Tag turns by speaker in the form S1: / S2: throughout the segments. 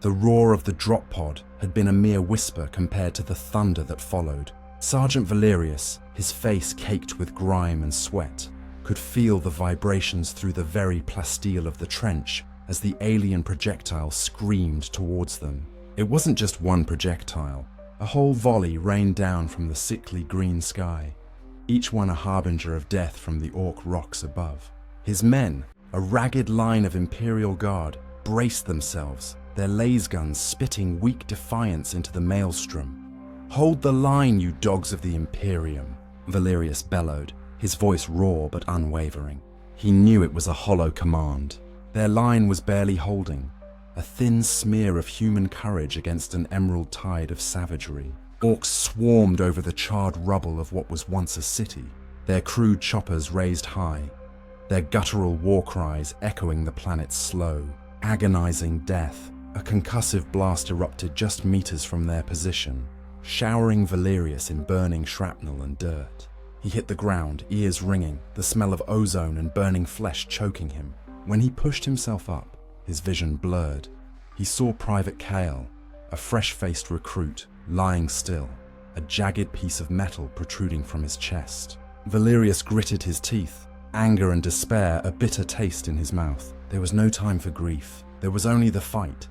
S1: The roar of the drop pod had been a mere whisper compared to the thunder that followed. Sergeant Valerius, his face caked with grime and sweat, could feel the vibrations through the very plasteel of the trench as the alien projectile screamed towards them. It wasn't just one projectile. A whole volley rained down from the sickly green sky, each one a harbinger of death from the orc rocks above. His men, a ragged line of Imperial Guard, braced themselves, their laser guns spitting weak defiance into the maelstrom. "Hold the line, you dogs of the Imperium," Valerius bellowed, his voice raw but unwavering. He knew it was a hollow command. Their line was barely holding, a thin smear of human courage against an emerald tide of savagery. Orcs swarmed over the charred rubble of what was once a city, their crude choppers raised high, their guttural war cries echoing the planet's slow, agonizing death. A concussive blast erupted just meters from their position, showering Valerius in burning shrapnel and dirt. He hit the ground, ears ringing, the smell of ozone and burning flesh choking him. When he pushed himself up, his vision blurred. He saw Private Kale, a fresh-faced recruit, lying still, a jagged piece of metal protruding from his chest. Valerius gritted his teeth, anger and despair a bitter taste in his mouth. There was no time for grief. There was only the fight.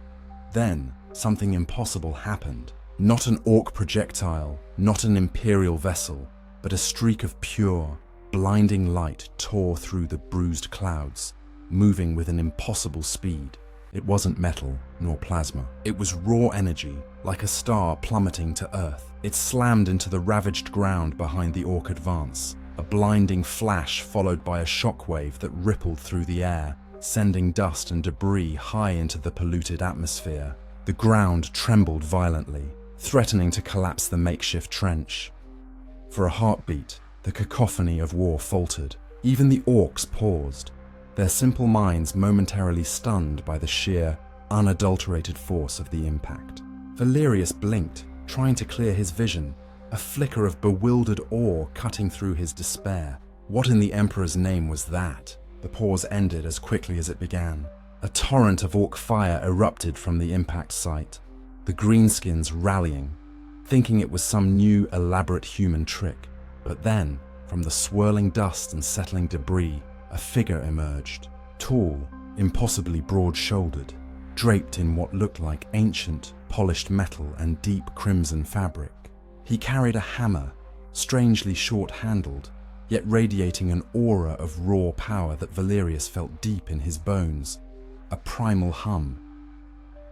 S1: Then, something impossible happened. Not an orc projectile, not an Imperial vessel, but a streak of pure, blinding light tore through the bruised clouds, moving with an impossible speed. It wasn't metal, nor plasma. It was raw energy, like a star plummeting to Earth. It slammed into the ravaged ground behind the orc advance, a blinding flash followed by a shockwave that rippled through the air, sending dust and debris high into the polluted atmosphere. The ground trembled violently, threatening to collapse the makeshift trench. For a heartbeat, the cacophony of war faltered. Even the orcs paused, their simple minds momentarily stunned by the sheer, unadulterated force of the impact. Valerius blinked, trying to clear his vision, a flicker of bewildered awe cutting through his despair. What in the Emperor's name was that? The pause ended as quickly as it began. A torrent of orc fire erupted from the impact site, the greenskins rallying, thinking it was some new elaborate human trick. But then, from the swirling dust and settling debris, a figure emerged, tall, impossibly broad-shouldered, draped in what looked like ancient, polished metal and deep crimson fabric. He carried a hammer, strangely short-handled, yet radiating an aura of raw power that Valerius felt deep in his bones, a primal hum.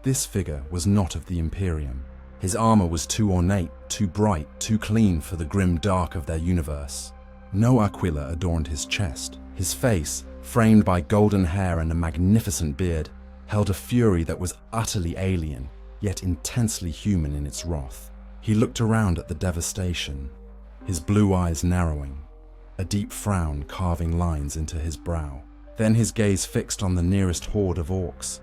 S1: This figure was not of the Imperium. His armor was too ornate, too bright, too clean for the grim dark of their universe. No aquila adorned his chest. His face, framed by golden hair and a magnificent beard, held a fury that was utterly alien, yet intensely human in its wrath. He looked around at the devastation, his blue eyes narrowing, a deep frown carving lines into his brow. Then his gaze fixed on the nearest horde of orcs.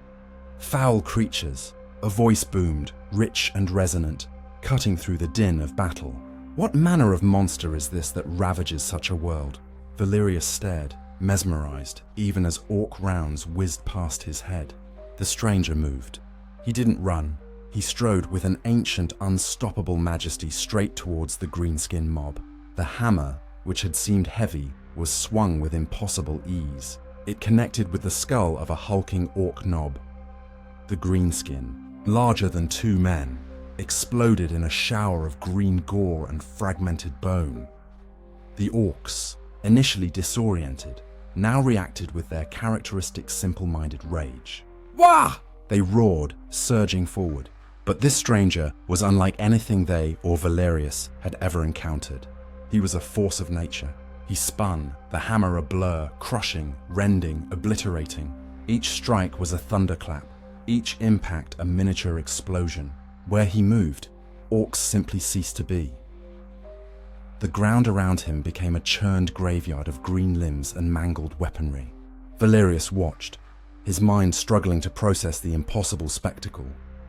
S1: Foul creatures, a voice boomed, rich and resonant, cutting through the din of battle. What manner of monster is this that ravages such a world? Valerius stared, mesmerized, even as orc rounds whizzed past his head. The stranger moved. He didn't run. He strode with an ancient, unstoppable majesty straight towards the greenskin mob. The hammer, which had seemed heavy, was swung with impossible ease. It connected with the skull of a hulking orc knob. The greenskin, larger than two men, exploded in a shower of green gore and fragmented bone. The orcs, initially disoriented, now reacted with their characteristic simple-minded rage. Wah! They roared, surging forward. But this stranger was unlike anything they or Valerius had ever encountered. He was a force of nature. He spun, the hammer a blur, crushing, rending, obliterating. Each strike was a thunderclap, each impact a miniature explosion. Where he moved, orcs simply ceased to be. The ground around him became a churned graveyard of green limbs and mangled weaponry. Valerius watched, his mind struggling to process the impossible spectacle.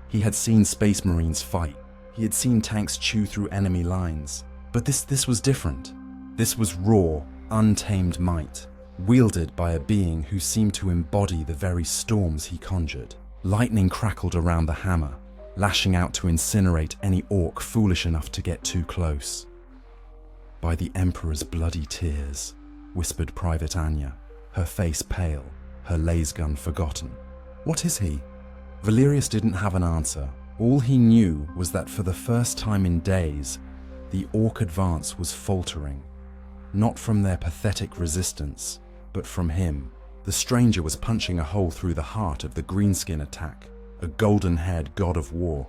S1: He had seen space marines fight. He had seen tanks chew through enemy lines. But this was different. This was raw, untamed might, wielded by a being who seemed to embody the very storms he conjured. Lightning crackled around the hammer, lashing out to incinerate any orc foolish enough to get too close. "By the Emperor's bloody tears," whispered Private Anya, her face pale, her lasgun forgotten. "What is he?" Valerius didn't have an answer. All he knew was that for the first time in days, the orc advance was faltering. Not from their pathetic resistance, but from him. The stranger was punching a hole through the heart of the greenskin attack, a golden-haired god of war.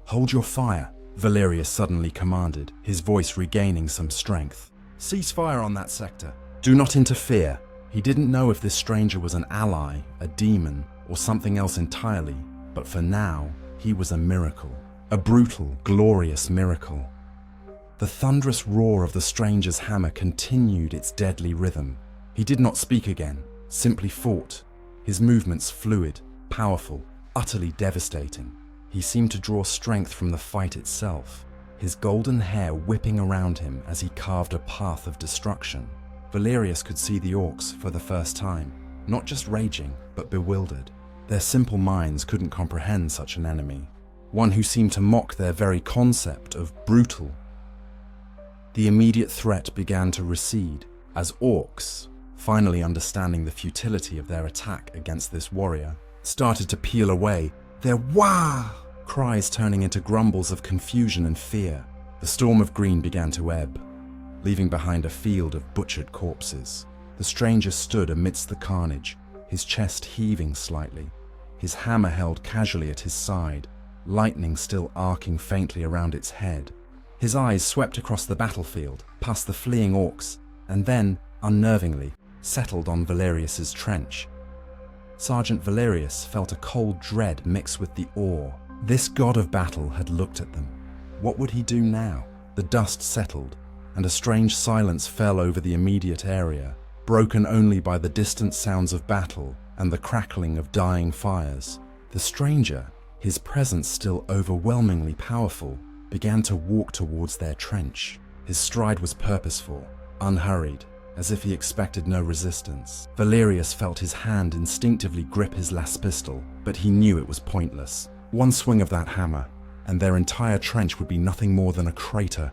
S1: "Hold your fire," Valerius suddenly commanded, his voice regaining some strength. "Cease fire on that sector. Do not interfere." He didn't know if this stranger was an ally, a demon, or something else entirely, but for now, he was a miracle. A brutal, glorious miracle. The thunderous roar of the stranger's hammer continued its deadly rhythm. He did not speak again, simply fought, his movements fluid, powerful, utterly devastating. He seemed to draw strength from the fight itself, his golden hair whipping around him as he carved a path of destruction. Valerius could see the orcs for the first time, not just raging, but bewildered. Their simple minds couldn't comprehend such an enemy, one who seemed to mock their very concept of brutal. The immediate threat began to recede, as orcs, finally understanding the futility of their attack against this warrior, started to peel away, their "wah" cries turning into grumbles of confusion and fear. The storm of green began to ebb, leaving behind a field of butchered corpses. The stranger stood amidst the carnage, his chest heaving slightly, his hammer held casually at his side, lightning still arcing faintly around its head. His eyes swept across the battlefield, past the fleeing orcs, and then, unnervingly, settled on Valerius's trench. Sergeant Valerius felt a cold dread mixed with the awe. This god of battle had looked at them. What would he do now? The dust settled, and a strange silence fell over the immediate area, broken only by the distant sounds of battle and the crackling of dying fires. The stranger, his presence still overwhelmingly powerful, began to walk towards their trench. His stride was purposeful, unhurried, as if he expected no resistance. Valerius felt his hand instinctively grip his last pistol, but he knew it was pointless. One swing of that hammer, and their entire trench would be nothing more than a crater.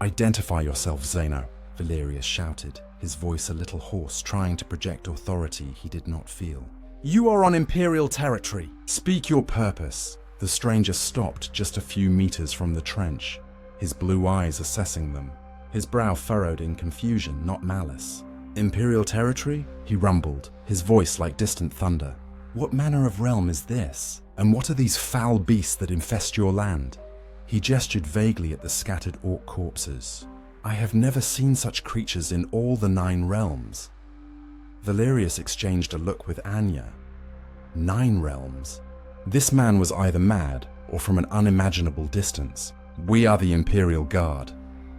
S1: "Identify yourself, Zeno," Valerius shouted, his voice a little hoarse, trying to project authority he did not feel. "You are on Imperial territory. Speak your purpose." The stranger stopped just a few meters from the trench, his blue eyes assessing them, his brow furrowed in confusion, not malice. "Imperial territory?" he rumbled, his voice like distant thunder. "What manner of realm is this? And what are these foul beasts that infest your land?" He gestured vaguely at the scattered orc corpses. "I have never seen such creatures in all the 9 realms." Valerius exchanged a look with Anya. 9 realms? This man was either mad or from an unimaginable distance. "We are the Imperial Guard,"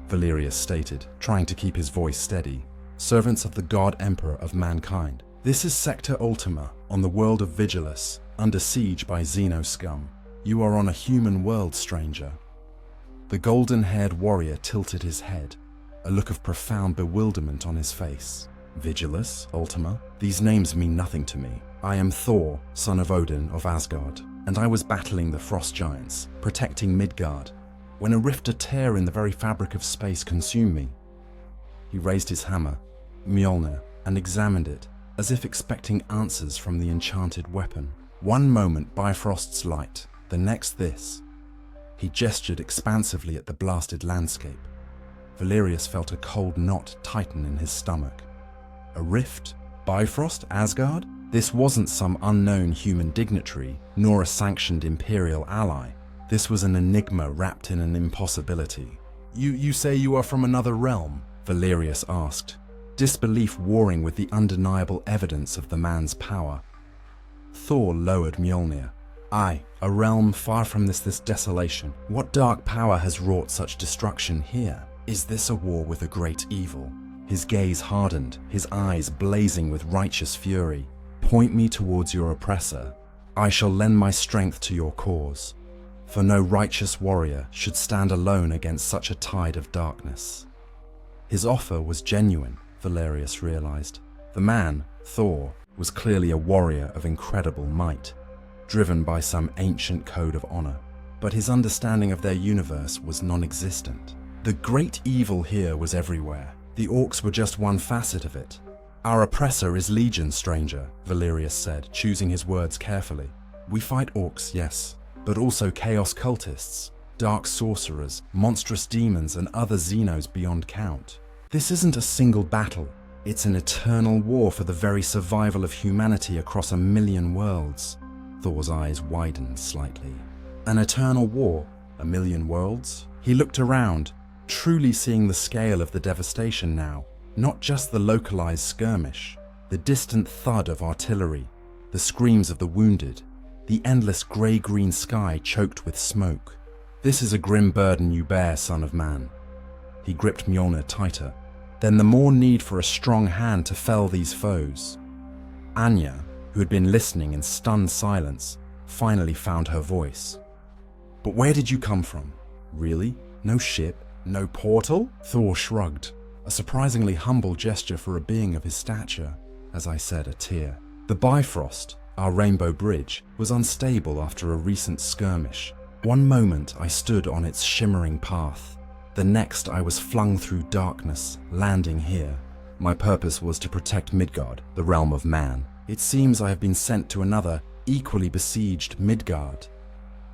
S1: Valerius stated, trying to keep his voice steady. "Servants of the God Emperor of mankind. This is Sector Ultima, on the world of Vigilus, under siege by Xeno scum. You are on a human world, stranger." The golden-haired warrior tilted his head, a look of profound bewilderment on his face. "Vigilus, Ultima? These names mean nothing to me. I am Thor, son of Odin of Asgard, and I was battling the frost giants, protecting Midgard, when a rift, a tear in the very fabric of space consumed me." He raised his hammer, Mjolnir, and examined it, as if expecting answers from the enchanted weapon. One moment Bifrost's light, the next this. He gestured expansively at the blasted landscape. Valerius felt a cold knot tighten in his stomach. A rift? Bifrost? Asgard? This wasn't some unknown human dignitary, nor a sanctioned imperial ally. This was an enigma wrapped in an impossibility. You say you are from another realm?" Valerius asked, disbelief warring with the undeniable evidence of the man's power. Thor lowered Mjolnir. "Aye, a realm far from this desolation. What dark power has wrought such destruction here? Is this a war with a great evil?" His gaze hardened, his eyes blazing with righteous fury. "Point me towards your oppressor. I shall lend my strength to your cause. For no righteous warrior should stand alone against such a tide of darkness." His offer was genuine, Valerius realized. The man, Thor, was clearly a warrior of incredible might. driven by some ancient code of honor. But his understanding of their universe was non-existent. The great evil here was everywhere. The orcs were just one facet of it. Our oppressor is Legion, stranger, Valerius said, choosing his words carefully. We fight orcs, yes, but also chaos cultists, dark sorcerers, monstrous demons, and other xenos beyond count. This isn't a single battle. It's an eternal war for the very survival of humanity across 1,000,000 worlds. Thor's eyes widened slightly. An eternal war? 1,000,000 worlds? He looked around, truly seeing the scale of the devastation now. Not just the localized skirmish, the distant thud of artillery, the screams of the wounded, the endless grey-green sky choked with smoke. This is a grim burden you bear, son of man. He gripped Mjolnir tighter. Then the more need for a strong hand to fell these foes. Anya, who had been listening in stunned silence, finally found her voice. But where did you come from? Really? No ship? No portal? Thor shrugged, a surprisingly humble gesture for a being of his stature. As I said, a tear. The Bifrost, our rainbow bridge, was unstable after a recent skirmish. One moment I stood on its shimmering path. The next I was flung through darkness, landing here. My purpose was to protect Midgard, the realm of man. It seems I have been sent to another, equally besieged Midgard.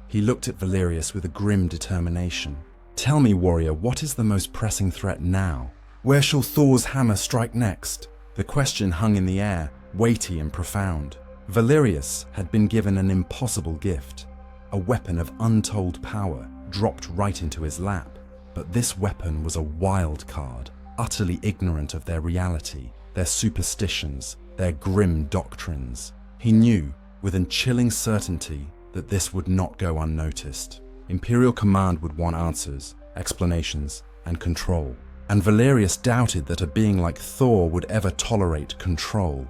S1: He looked at Valerius with a grim determination. Tell me, warrior, what is the most pressing threat now? Where shall Thor's hammer strike next? The question hung in the air, weighty and profound. Valerius had been given an impossible gift, a weapon of untold power dropped right into his lap. But this weapon was a wild card, utterly ignorant of their reality, their superstitions, their grim doctrines. He knew, with a chilling certainty, that this would not go unnoticed. Imperial Command would want answers, explanations, and control. And Valerius doubted that a being like Thor would ever tolerate control.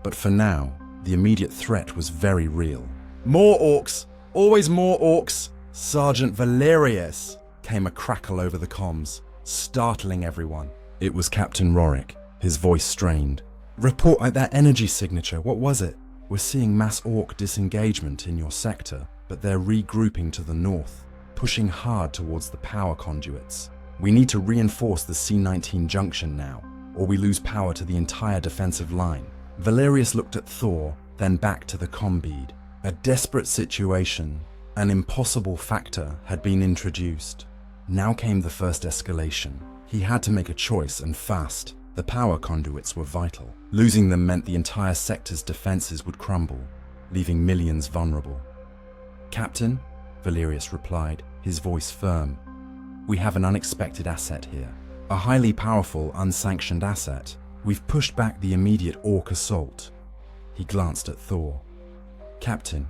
S1: But for now, the immediate threat was very real. More orcs! Always more orcs! Sergeant Valerius! Came a crackle over the comms, startling everyone. It was Captain Rorik, his voice strained. Report at that energy signature, what was it? We're seeing mass orc disengagement in your sector, but they're regrouping to the north, pushing hard towards the power conduits. We need to reinforce the C-19 junction now, or we lose power to the entire defensive line. Valerius looked at Thor, then back to the comm-bead. A desperate situation, an impossible factor had been introduced. Now came the first escalation. He had to make a choice, and fast. The power conduits were vital. Losing them meant the entire sector's defenses would crumble, leaving millions vulnerable. Captain, Valerius replied, his voice firm. We have an unexpected asset here. A highly powerful, unsanctioned asset. We've pushed back the immediate orc assault. He glanced at Thor. Captain,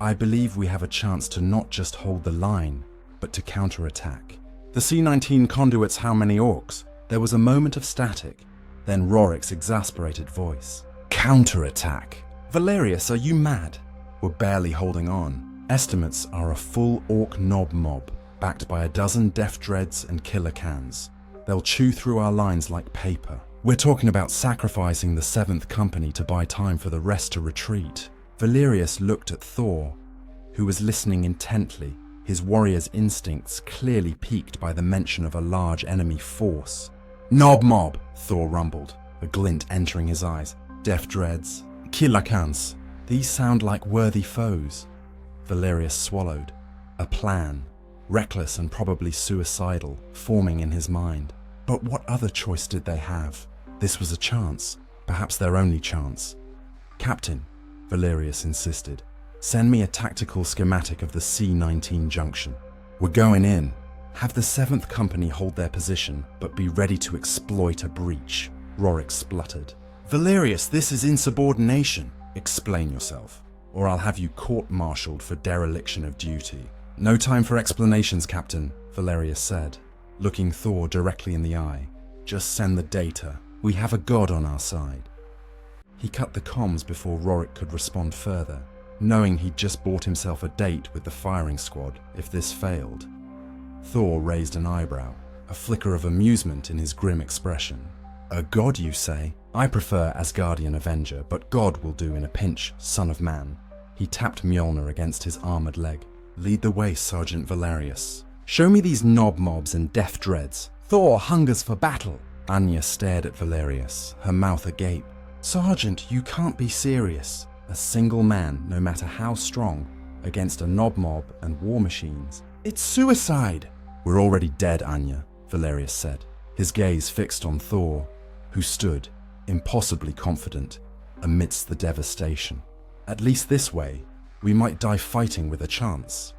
S1: I believe we have a chance to not just hold the line, but to counterattack. The C-19 conduits how many orcs? There was a moment of static, then Rorik's exasperated voice. Counterattack! Valerius, are you mad? We're barely holding on. Estimates are a full orc knob mob, backed by 12 death dreads and killer cans. They'll chew through our lines like paper. We're talking about sacrificing the 7th Company to buy time for the rest to retreat. Valerius looked at Thor, who was listening intently, his warrior's instincts clearly piqued by the mention of a large enemy force. Knob mob, Thor rumbled, a glint entering his eyes. Death dreads, killer cans. These sound like worthy foes. Valerius swallowed. A plan, reckless and probably suicidal, forming in his mind. But what other choice did they have? This was a chance, perhaps their only chance. Captain, Valerius insisted, send me a tactical schematic of the C-19 junction. We're going in. Have the 7th Company hold their position, but be ready to exploit a breach, Rorik spluttered. Valerius, this is insubordination. Explain yourself, or I'll have you court-martialed for dereliction of duty. No time for explanations, Captain, Valerius said, looking Thor directly in the eye. Just send the data. We have a god on our side. He cut the comms before Rorik could respond further, knowing he'd just bought himself a date with the firing squad if this failed. Thor raised an eyebrow, a flicker of amusement in his grim expression. A god, you say? I prefer Asgardian Avenger, but God will do in a pinch, son of man. He tapped Mjolnir against his armored leg. "Lead the way, Sergeant Valerius. Show me these knob mobs and death dreads. Thor hungers for battle." Anya stared at Valerius, her mouth agape. "Sergeant, you can't be serious. A single man, no matter how strong, against a knob mob and war machines. It's suicide." "We're already dead, Anya," Valerius said, his gaze fixed on Thor, who stood, impossibly confident, amidst the devastation. "At least this way, we might die fighting with a chance."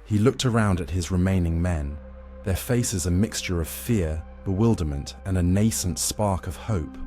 S1: He looked around at his remaining men, their faces a mixture of fear, bewilderment, and a nascent spark of hope.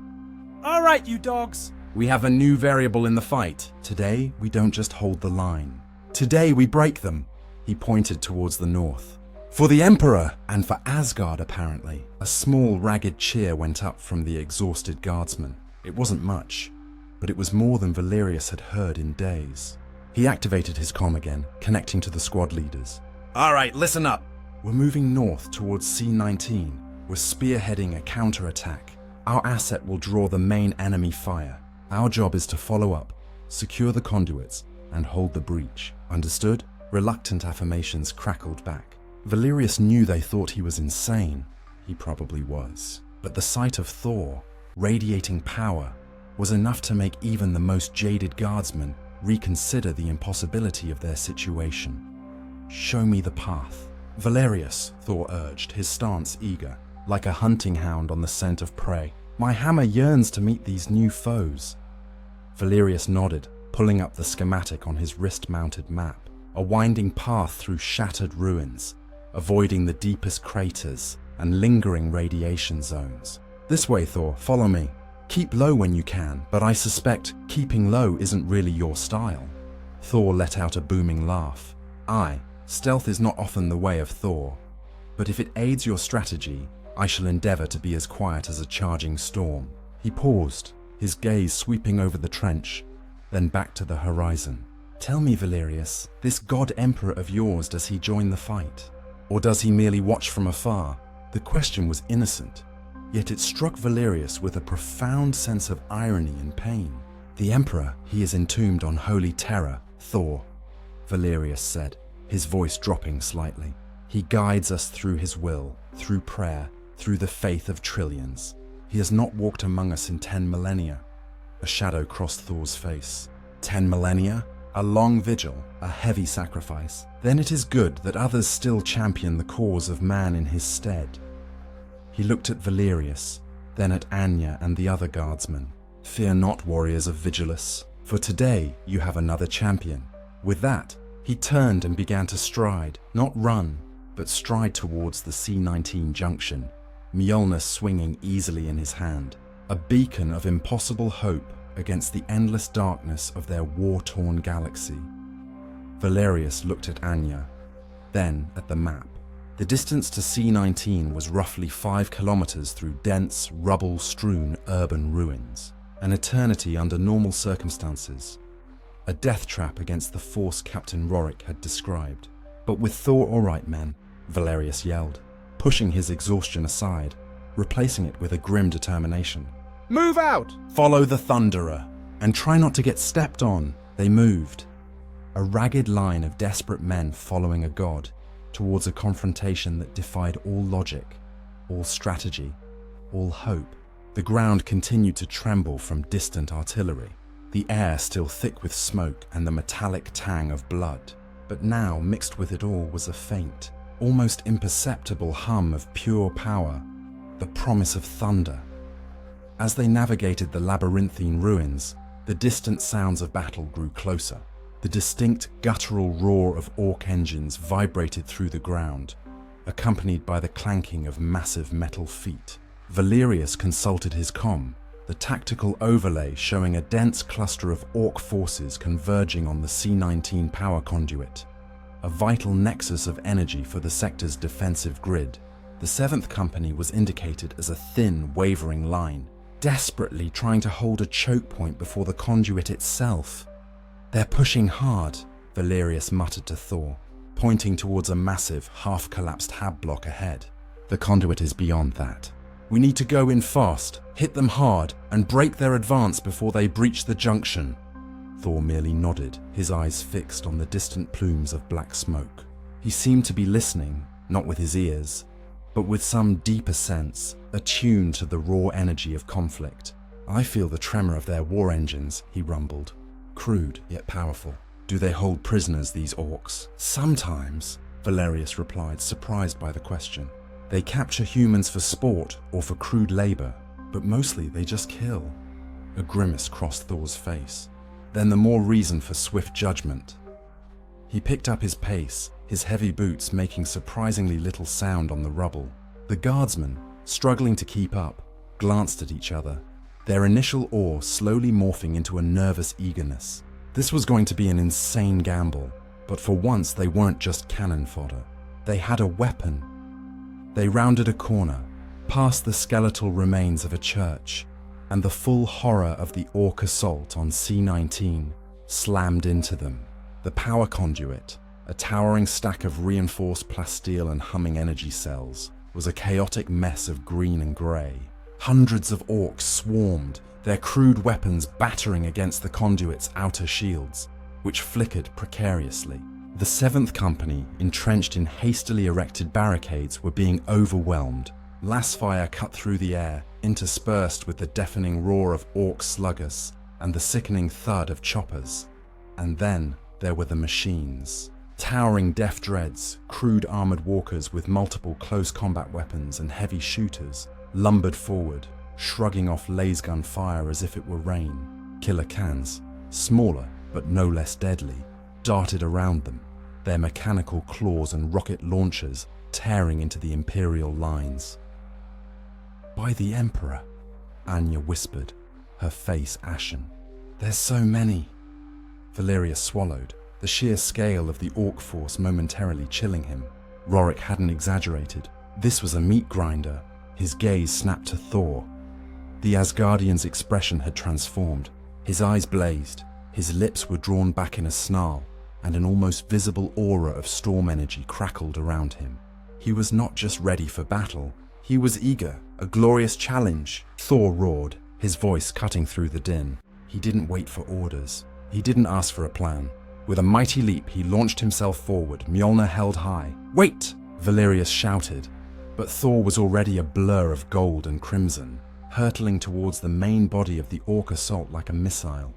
S2: "All right, you dogs.
S1: We have a new variable in the fight. Today, we don't just hold the line. Today, we break them." He pointed towards the north. "For the Emperor, and for Asgard, apparently." A small, ragged cheer went up from the exhausted guardsmen. It wasn't much, but it was more than Valerius had heard in days. He activated his comm again, connecting to the squad leaders. "All right, listen up. We're moving north towards C-19. We're spearheading a counterattack. Our asset will draw the main enemy fire. Our job is to follow up, secure the conduits, and hold the breach. Understood?" Reluctant affirmations crackled back. Valerius knew they thought he was insane. He probably was. But the sight of Thor, radiating power, was enough to make even the most jaded guardsmen reconsider the impossibility of their situation. "Show me the path." "Valerius," Thor urged, his stance eager, like a hunting hound on the scent of prey. "My hammer yearns to meet these new foes." Valerius nodded, pulling up the schematic on his wrist-mounted map, a winding path through shattered ruins, avoiding the deepest craters and lingering radiation zones. "This way, Thor, follow me. Keep low when you can, but I suspect keeping low isn't really your style." Thor let out a booming laugh. "Aye, stealth is not often the way of Thor, but if it aids your strategy, I shall endeavor to be as quiet as a charging storm." He paused, his gaze sweeping over the trench, then back to the horizon. "Tell me, Valerius, this god emperor of yours, does he join the fight? Or does he merely watch from afar?" The question was innocent, yet it struck Valerius with a profound sense of irony and pain. "The emperor, he is entombed on holy terror, Thor," Valerius said, his voice dropping slightly. "He guides us through his will, through prayer, through the faith of trillions. He has not walked among us in 10 millennia. A shadow crossed Thor's face. 10 millennia? A long vigil, a heavy sacrifice. Then it is good that others still champion the cause of man in his stead." He looked at Valerius, then at Anya and the other guardsmen. "Fear not, warriors of Vigilus, for today you have another champion." With that, he turned and began to stride, not run, but stride towards the C-19 junction, Mjolnir swinging easily in his hand, a beacon of impossible hope against the endless darkness of their war-torn galaxy. Valerius looked at Anya, then at the map. The distance to C-19 was roughly 5 kilometers through dense, rubble-strewn urban ruins, an eternity under normal circumstances, a death trap against the force Captain Rorik had described. "But with Thor all right, men," Valerius yelled, pushing his exhaustion aside, replacing it with a grim determination.
S2: Move out!
S1: "Follow the Thunderer, and try not to get stepped on." They moved, a ragged line of desperate men following a god, towards a confrontation that defied all logic, all strategy, all hope. The ground continued to tremble from distant artillery, the air still thick with smoke and the metallic tang of blood. But now, mixed with it all, was a faint, almost imperceptible hum of pure power, the promise of thunder. As they navigated the labyrinthine ruins, the distant sounds of battle grew closer. The distinct guttural roar of orc engines vibrated through the ground, accompanied by the clanking of massive metal feet. Valerius consulted his comm, the tactical overlay showing a dense cluster of orc forces converging on the C-19 power conduit, a vital nexus of energy for the sector's defensive grid. The 7th Company was indicated as a thin, wavering line, desperately trying to hold a choke point before the conduit itself. "They're pushing hard," Valerius muttered to Thor, pointing towards a massive, half-collapsed hab block ahead. "The conduit is beyond that. We need to go in fast, hit them hard, and break their advance before they breach the junction." Thor merely nodded, his eyes fixed on the distant plumes of black smoke. He seemed to be listening, not with his ears, but with some deeper sense, attuned to the raw energy of conflict. "I feel the tremor of their war engines," he rumbled. "Crude, yet powerful. Do they hold prisoners, these orcs?" "Sometimes," Valerius replied, surprised by the question. "They capture humans for sport or for crude labor, but mostly they just kill." A grimace crossed Thor's face. Then the more reason for swift judgment. He picked up his pace, his heavy boots making surprisingly little sound on the rubble. The guardsmen, struggling to keep up, glanced at each other, their initial awe slowly morphing into a nervous eagerness. This was going to be an insane gamble, but for once they weren't just cannon fodder. They had a weapon. They rounded a corner, past the skeletal remains of a church, and the full horror of the orc assault on C-19 slammed into them. The power conduit, a towering stack of reinforced plasteel and humming energy cells, was a chaotic mess of green and grey. Hundreds of orcs swarmed, their crude weapons battering against the conduit's outer shields, which flickered precariously. The 7th Company, entrenched in hastily erected barricades, were being overwhelmed. Lasfire cut through the air, interspersed with the deafening roar of orc sluggers and the sickening thud of choppers. And then there were the machines. Towering death dreads, crude armored walkers with multiple close combat weapons and heavy shooters, lumbered forward, shrugging off lasgun fire as if it were rain. Killer cans, smaller but no less deadly, darted around them, their mechanical claws and rocket launchers tearing into the Imperial lines. "By the Emperor," Anya whispered, her face ashen. "There's so many." Valerius swallowed, the sheer scale of the orc force momentarily chilling him. Rorik hadn't exaggerated. This was a meat grinder. His gaze snapped to Thor. The Asgardian's expression had transformed. His eyes blazed, his lips were drawn back in a snarl, and an almost visible aura of storm energy crackled around him. He was not just ready for battle, he was eager, a glorious challenge. Thor roared, his voice cutting through the din. He didn't wait for orders. He didn't ask for a plan. With a mighty leap, he launched himself forward, Mjolnir held high. "Wait!" Valerius shouted, but Thor was already a blur of gold and crimson, hurtling towards the main body of the orc assault like a missile.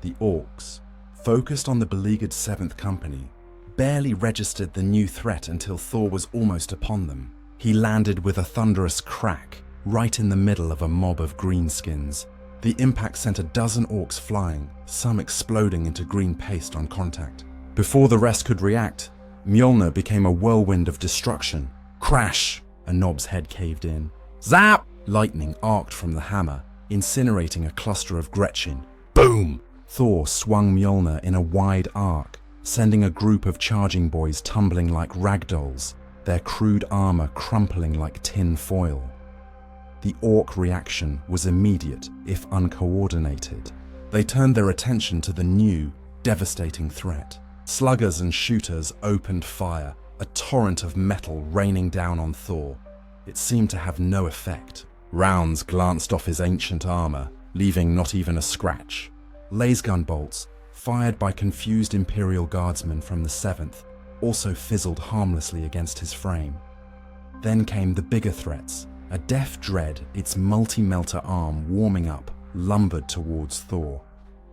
S1: The orcs, focused on the beleaguered 7th Company, barely registered the new threat until Thor was almost upon them. He landed with a thunderous crack, right in the middle of a mob of greenskins. The impact sent a dozen orcs flying, some exploding into green paste on contact. Before the rest could react, Mjolnir became a whirlwind of destruction. Crash! A knob's head caved in. Zap! Lightning arced from the hammer, incinerating a cluster of Gretchen. Boom! Thor swung Mjolnir in a wide arc, sending a group of charging boys tumbling like ragdolls, their crude armor crumpling like tin foil. The orc reaction was immediate, if uncoordinated. They turned their attention to the new, devastating threat. Sluggers and shooters opened fire, a torrent of metal raining down on Thor. It seemed to have no effect. Rounds glanced off his ancient armor, leaving not even a scratch. Lasgun bolts, fired by confused Imperial guardsmen from the 7th, also fizzled harmlessly against his frame. Then came the bigger threats. A death dread, its multi-melter arm warming up, lumbered towards Thor.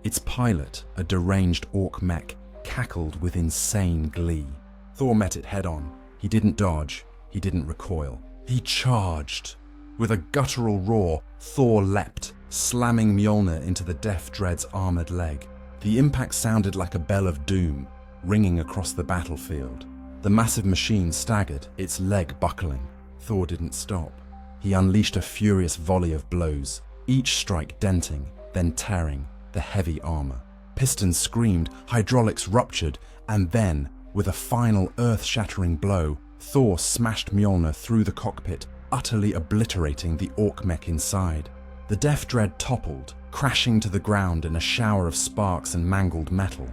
S1: Its pilot, a deranged orc mech, cackled with insane glee. Thor met it head-on. He didn't dodge, he didn't recoil. He charged. With a guttural roar, Thor leapt, slamming Mjolnir into the death dread's armored leg. The impact sounded like a bell of doom, ringing across the battlefield. The massive machine staggered, its leg buckling. Thor didn't stop. He unleashed a furious volley of blows, each strike denting, then tearing the heavy armor. Pistons screamed, hydraulics ruptured, and then, with a final earth-shattering blow, Thor smashed Mjolnir through the cockpit, utterly obliterating the orc mech inside. The death dread toppled, crashing to the ground in a shower of sparks and mangled metal.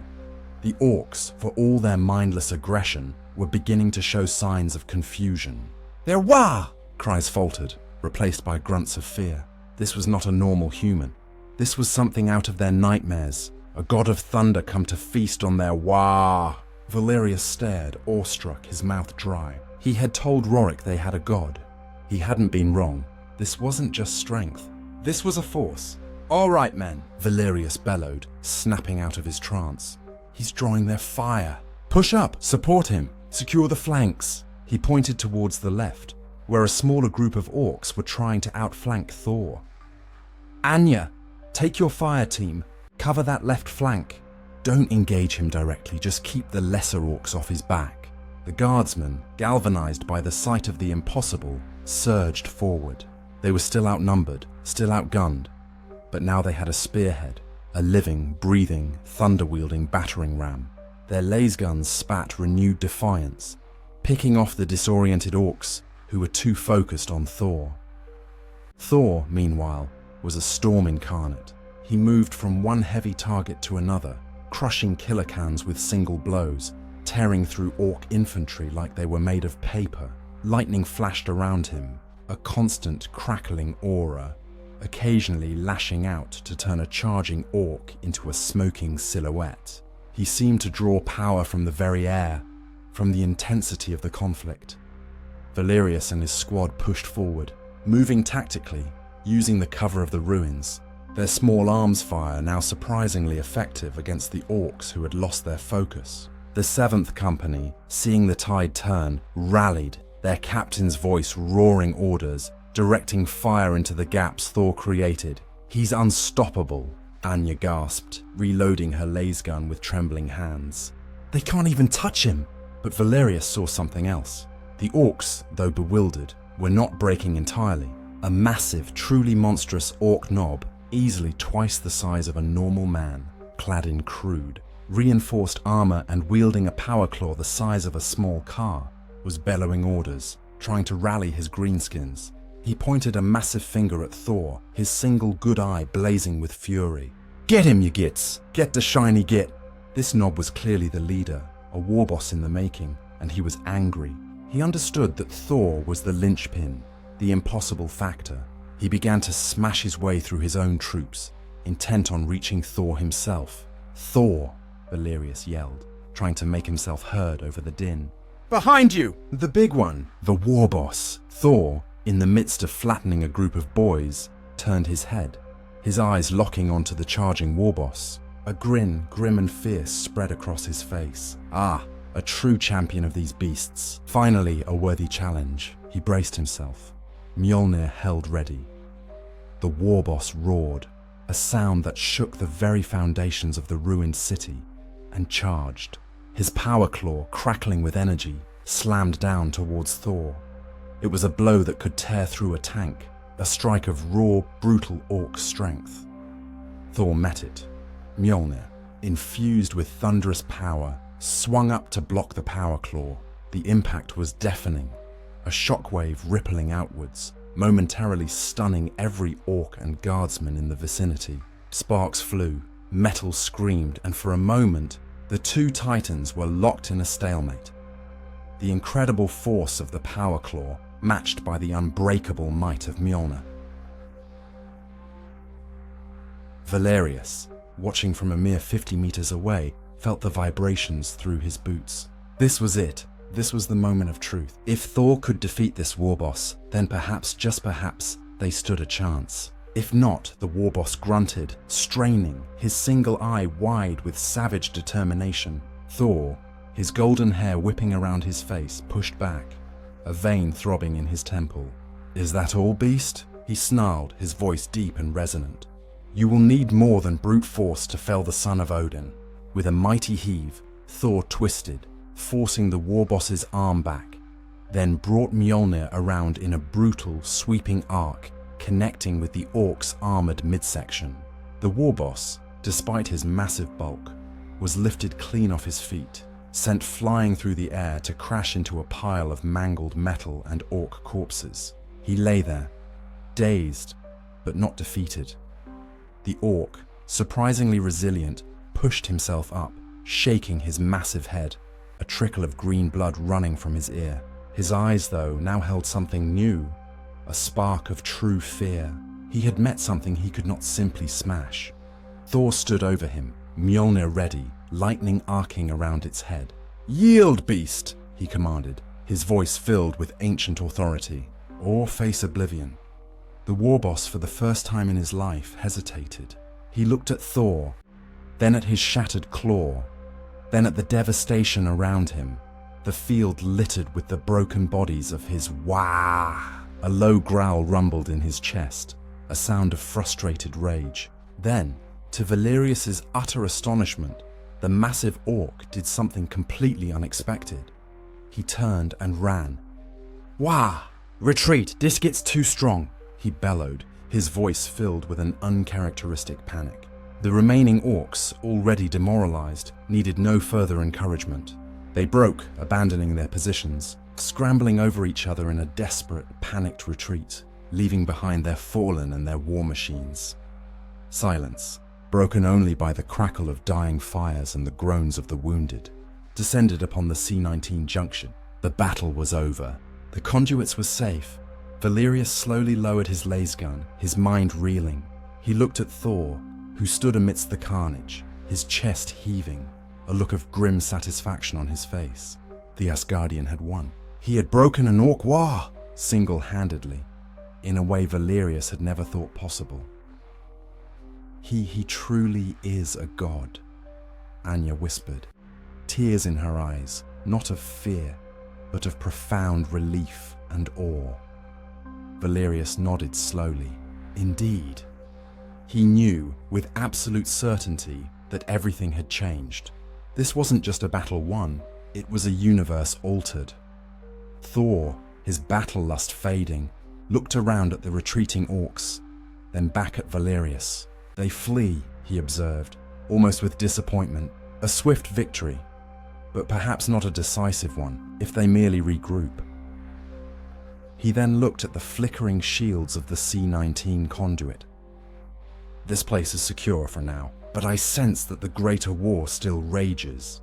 S1: The orcs, for all their mindless aggression, were beginning to show signs of confusion. "They're wah!" Cries faltered, replaced by grunts of fear. This was not a normal human. This was something out of their nightmares, A god of thunder come to feast on their Wah! Valerius stared, awestruck, his mouth dry. He had told Rorik they had a god. He hadn't been wrong. This wasn't just strength. This was a force. All right, men, Valerius bellowed, snapping out of his trance. He's drawing their fire. Push up, support him, secure the flanks. He pointed towards the left, where a smaller group of orcs were trying to outflank Thor. Anya, take your fire team, cover that left flank. Don't engage him directly, just keep the lesser orcs off his back. The guardsmen, galvanized by the sight of the impossible, surged forward. They were still outnumbered, still outgunned, but now they had a spearhead, a living, breathing, thunder-wielding battering ram. Their laser guns spat renewed defiance, picking off the disoriented orcs who were too focused on Thor. Thor, meanwhile, was a storm incarnate. He moved from one heavy target to another, crushing killer cans with single blows, tearing through orc infantry like they were made of paper. Lightning flashed around him, a constant crackling aura, occasionally lashing out to turn a charging orc into a smoking silhouette. He seemed to draw power from the very air, from the intensity of the conflict. Valerius and his squad pushed forward, moving tactically, using the cover of the ruins. Their small arms fire now surprisingly effective against the orcs who had lost their focus. The 7th Company, seeing the tide turn, rallied, their captain's voice roaring orders, directing fire into the gaps Thor created. He's unstoppable, Anya gasped, reloading her laser gun with trembling hands. They can't even touch him! But Valerius saw something else. The orcs, though bewildered, were not breaking entirely. A massive, truly monstrous orc knob, easily twice the size of a normal man, clad in crude, reinforced armor and wielding a power claw the size of a small car, was bellowing orders, trying to rally his greenskins. He pointed a massive finger at Thor, his single good eye blazing with fury. Get him, you gits! Get the shiny git! This knob was clearly the leader, a war boss in the making, and he was angry. He understood that Thor was the linchpin, the impossible factor. He began to smash his way through his own troops, intent on reaching Thor himself. Thor, Valerius yelled, trying to make himself heard over the din.
S2: Behind you!
S1: The big one, the war boss. Thor, in the midst of flattening a group of boys, turned his head, his eyes locking onto the charging war boss. A grin, grim and fierce, spread across his face. Ah, a true champion of these beasts. Finally, a worthy challenge. He braced himself. Mjolnir held ready. The war boss roared, a sound that shook the very foundations of the ruined city, and charged. His power claw, crackling with energy, slammed down towards Thor. It was a blow that could tear through a tank, a strike of raw, brutal orc strength. Thor met it. Mjolnir, infused with thunderous power, swung up to block the power claw. The impact was deafening, a shockwave rippling outwards, momentarily stunning every orc and guardsman in the vicinity. Sparks flew, metal screamed, and for a moment, the two titans were locked in a stalemate. The incredible force of the power claw matched by the unbreakable might of Mjolnir. Valerius, watching from a mere 50 meters away, felt the vibrations through his boots. This was it. This was the moment of truth. If Thor could defeat this war boss, then perhaps, just perhaps, they stood a chance. If not, the war boss grunted, straining, his single eye wide with savage determination. Thor, his golden hair whipping around his face, pushed back, a vein throbbing in his temple. Is that all, beast? He snarled, his voice deep and resonant. You will need more than brute force to fell the son of Odin. With a mighty heave, Thor twisted, forcing the war boss's arm back, then brought Mjolnir around in a brutal, sweeping arc, connecting with the orc's armored midsection. The war boss, despite his massive bulk, was lifted clean off his feet, sent flying through the air to crash into a pile of mangled metal and orc corpses. He lay there, dazed, but not defeated. The orc, surprisingly resilient, pushed himself up, shaking his massive head, a trickle of green blood running from his ear. His eyes, though, now held something new, a spark of true fear. He had met something he could not simply smash. Thor stood over him, Mjolnir ready, lightning arcing around its head. "Yield, beast!" he commanded, his voice filled with ancient authority. Or face oblivion. The warboss, for the first time in his life, hesitated. He looked at Thor, then at his shattered claw, then at the devastation around him, the field littered with the broken bodies of his Wah! A low growl rumbled in his chest, a sound of frustrated rage. Then, to Valerius's utter astonishment, the massive orc did something completely unexpected. He turned and ran. "Wah! Retreat! This gets too strong!" he bellowed, his voice filled with an uncharacteristic panic. The remaining orcs, already demoralized, needed no further encouragement. They broke, abandoning their positions, scrambling over each other in a desperate, panicked retreat, leaving behind their fallen and their war machines. Silence, broken only by the crackle of dying fires and the groans of the wounded, descended upon the C-19 junction. The battle was over. The conduits were safe. Valerius slowly lowered his lasgun, his mind reeling. He looked at Thor, who stood amidst the carnage, his chest heaving, a look of grim satisfaction on his face. The Asgardian had won. He had broken an orc war single-handedly, in a way Valerius had never thought possible. He truly is a god, Anya whispered, tears in her eyes, not of fear, but of profound relief and awe. Valerius nodded slowly. Indeed. He knew with absolute certainty that everything had changed. This wasn't just a battle won, it was a universe altered. Thor, his battle lust fading, looked around at the retreating orcs, then back at Valerius. They flee, he observed, almost with disappointment. A swift victory, but perhaps not a decisive one, if they merely regroup. He then looked at the flickering shields of the C-19 conduit. This place is secure for now, but I sense that the greater war still rages.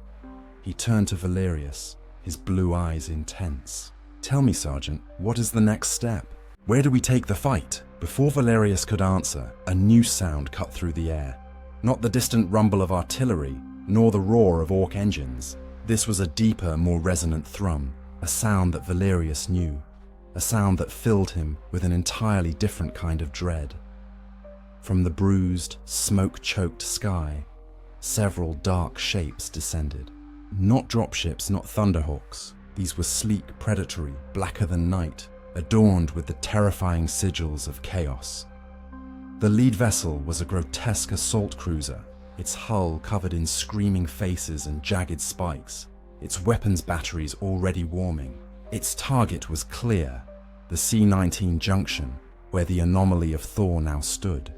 S1: He turned to Valerius, his blue eyes intense. "Tell me, Sergeant, what is the next step? Where do we take the fight?" Before Valerius could answer, a new sound cut through the air. Not the distant rumble of artillery, nor the roar of orc engines. This was a deeper, more resonant thrum, a sound that Valerius knew, a sound that filled him with an entirely different kind of dread. From the bruised, smoke-choked sky, several dark shapes descended. Not dropships, not thunderhawks. These were sleek, predatory, blacker than night, adorned with the terrifying sigils of chaos. The lead vessel was a grotesque assault cruiser, its hull covered in screaming faces and jagged spikes, its weapons batteries already warming. Its target was clear, the C-19 junction, where the anomaly of Thor now stood.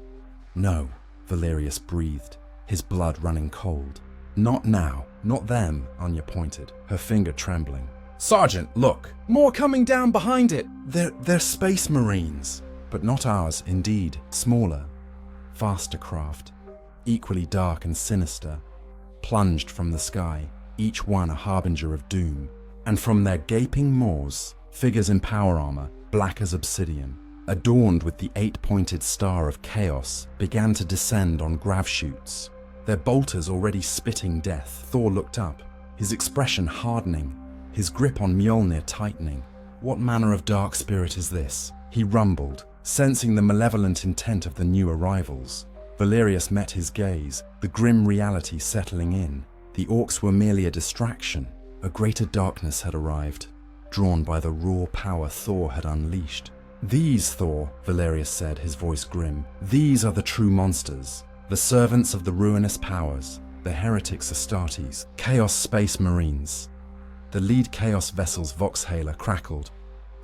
S1: "No," Valerius breathed, his blood running cold. "Not now, not them," Anya pointed, her finger trembling. "Sergeant, look! More coming down behind it! They're space marines!" But not ours, indeed. Smaller, faster craft, equally dark and sinister, plunged from the sky, each one a harbinger of doom. And from their gaping maws, figures in power armor, black as obsidian, adorned with the 8-pointed star of chaos, began to descend on grav chutes. Their bolters already spitting death. Thor looked up, his expression hardening, his grip on Mjolnir tightening. "What manner of dark spirit is this?" he rumbled, sensing the malevolent intent of the new arrivals. Valerius met his gaze, the grim reality settling in. The orcs were merely a distraction. A greater darkness had arrived, drawn by the raw power Thor had unleashed. "These, Thor," Valerius said, his voice grim, "these are the true monsters, the servants of the ruinous powers, the heretics Astartes, Chaos Space Marines." The lead Chaos vessel's voxhaler crackled,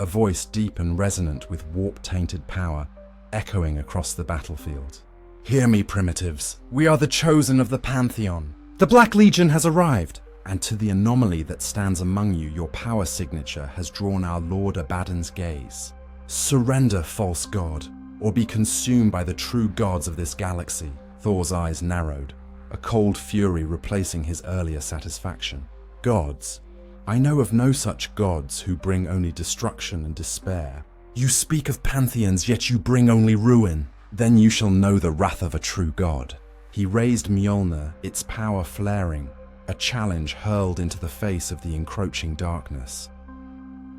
S1: a voice deep and resonant with warp-tainted power, echoing across the battlefield. "Hear me, primitives. We are the chosen of the Pantheon. The Black Legion has arrived, and to the anomaly that stands among you, your power signature has drawn our Lord Abaddon's gaze. Surrender, false god, or be consumed by the true gods of this galaxy." Thor's eyes narrowed, a cold fury replacing his earlier satisfaction. "Gods? I know of no such gods who bring only destruction and despair. You speak of pantheons, yet you bring only ruin. Then you shall know the wrath of a true god." He raised Mjolnir, its power flaring, a challenge hurled into the face of the encroaching darkness.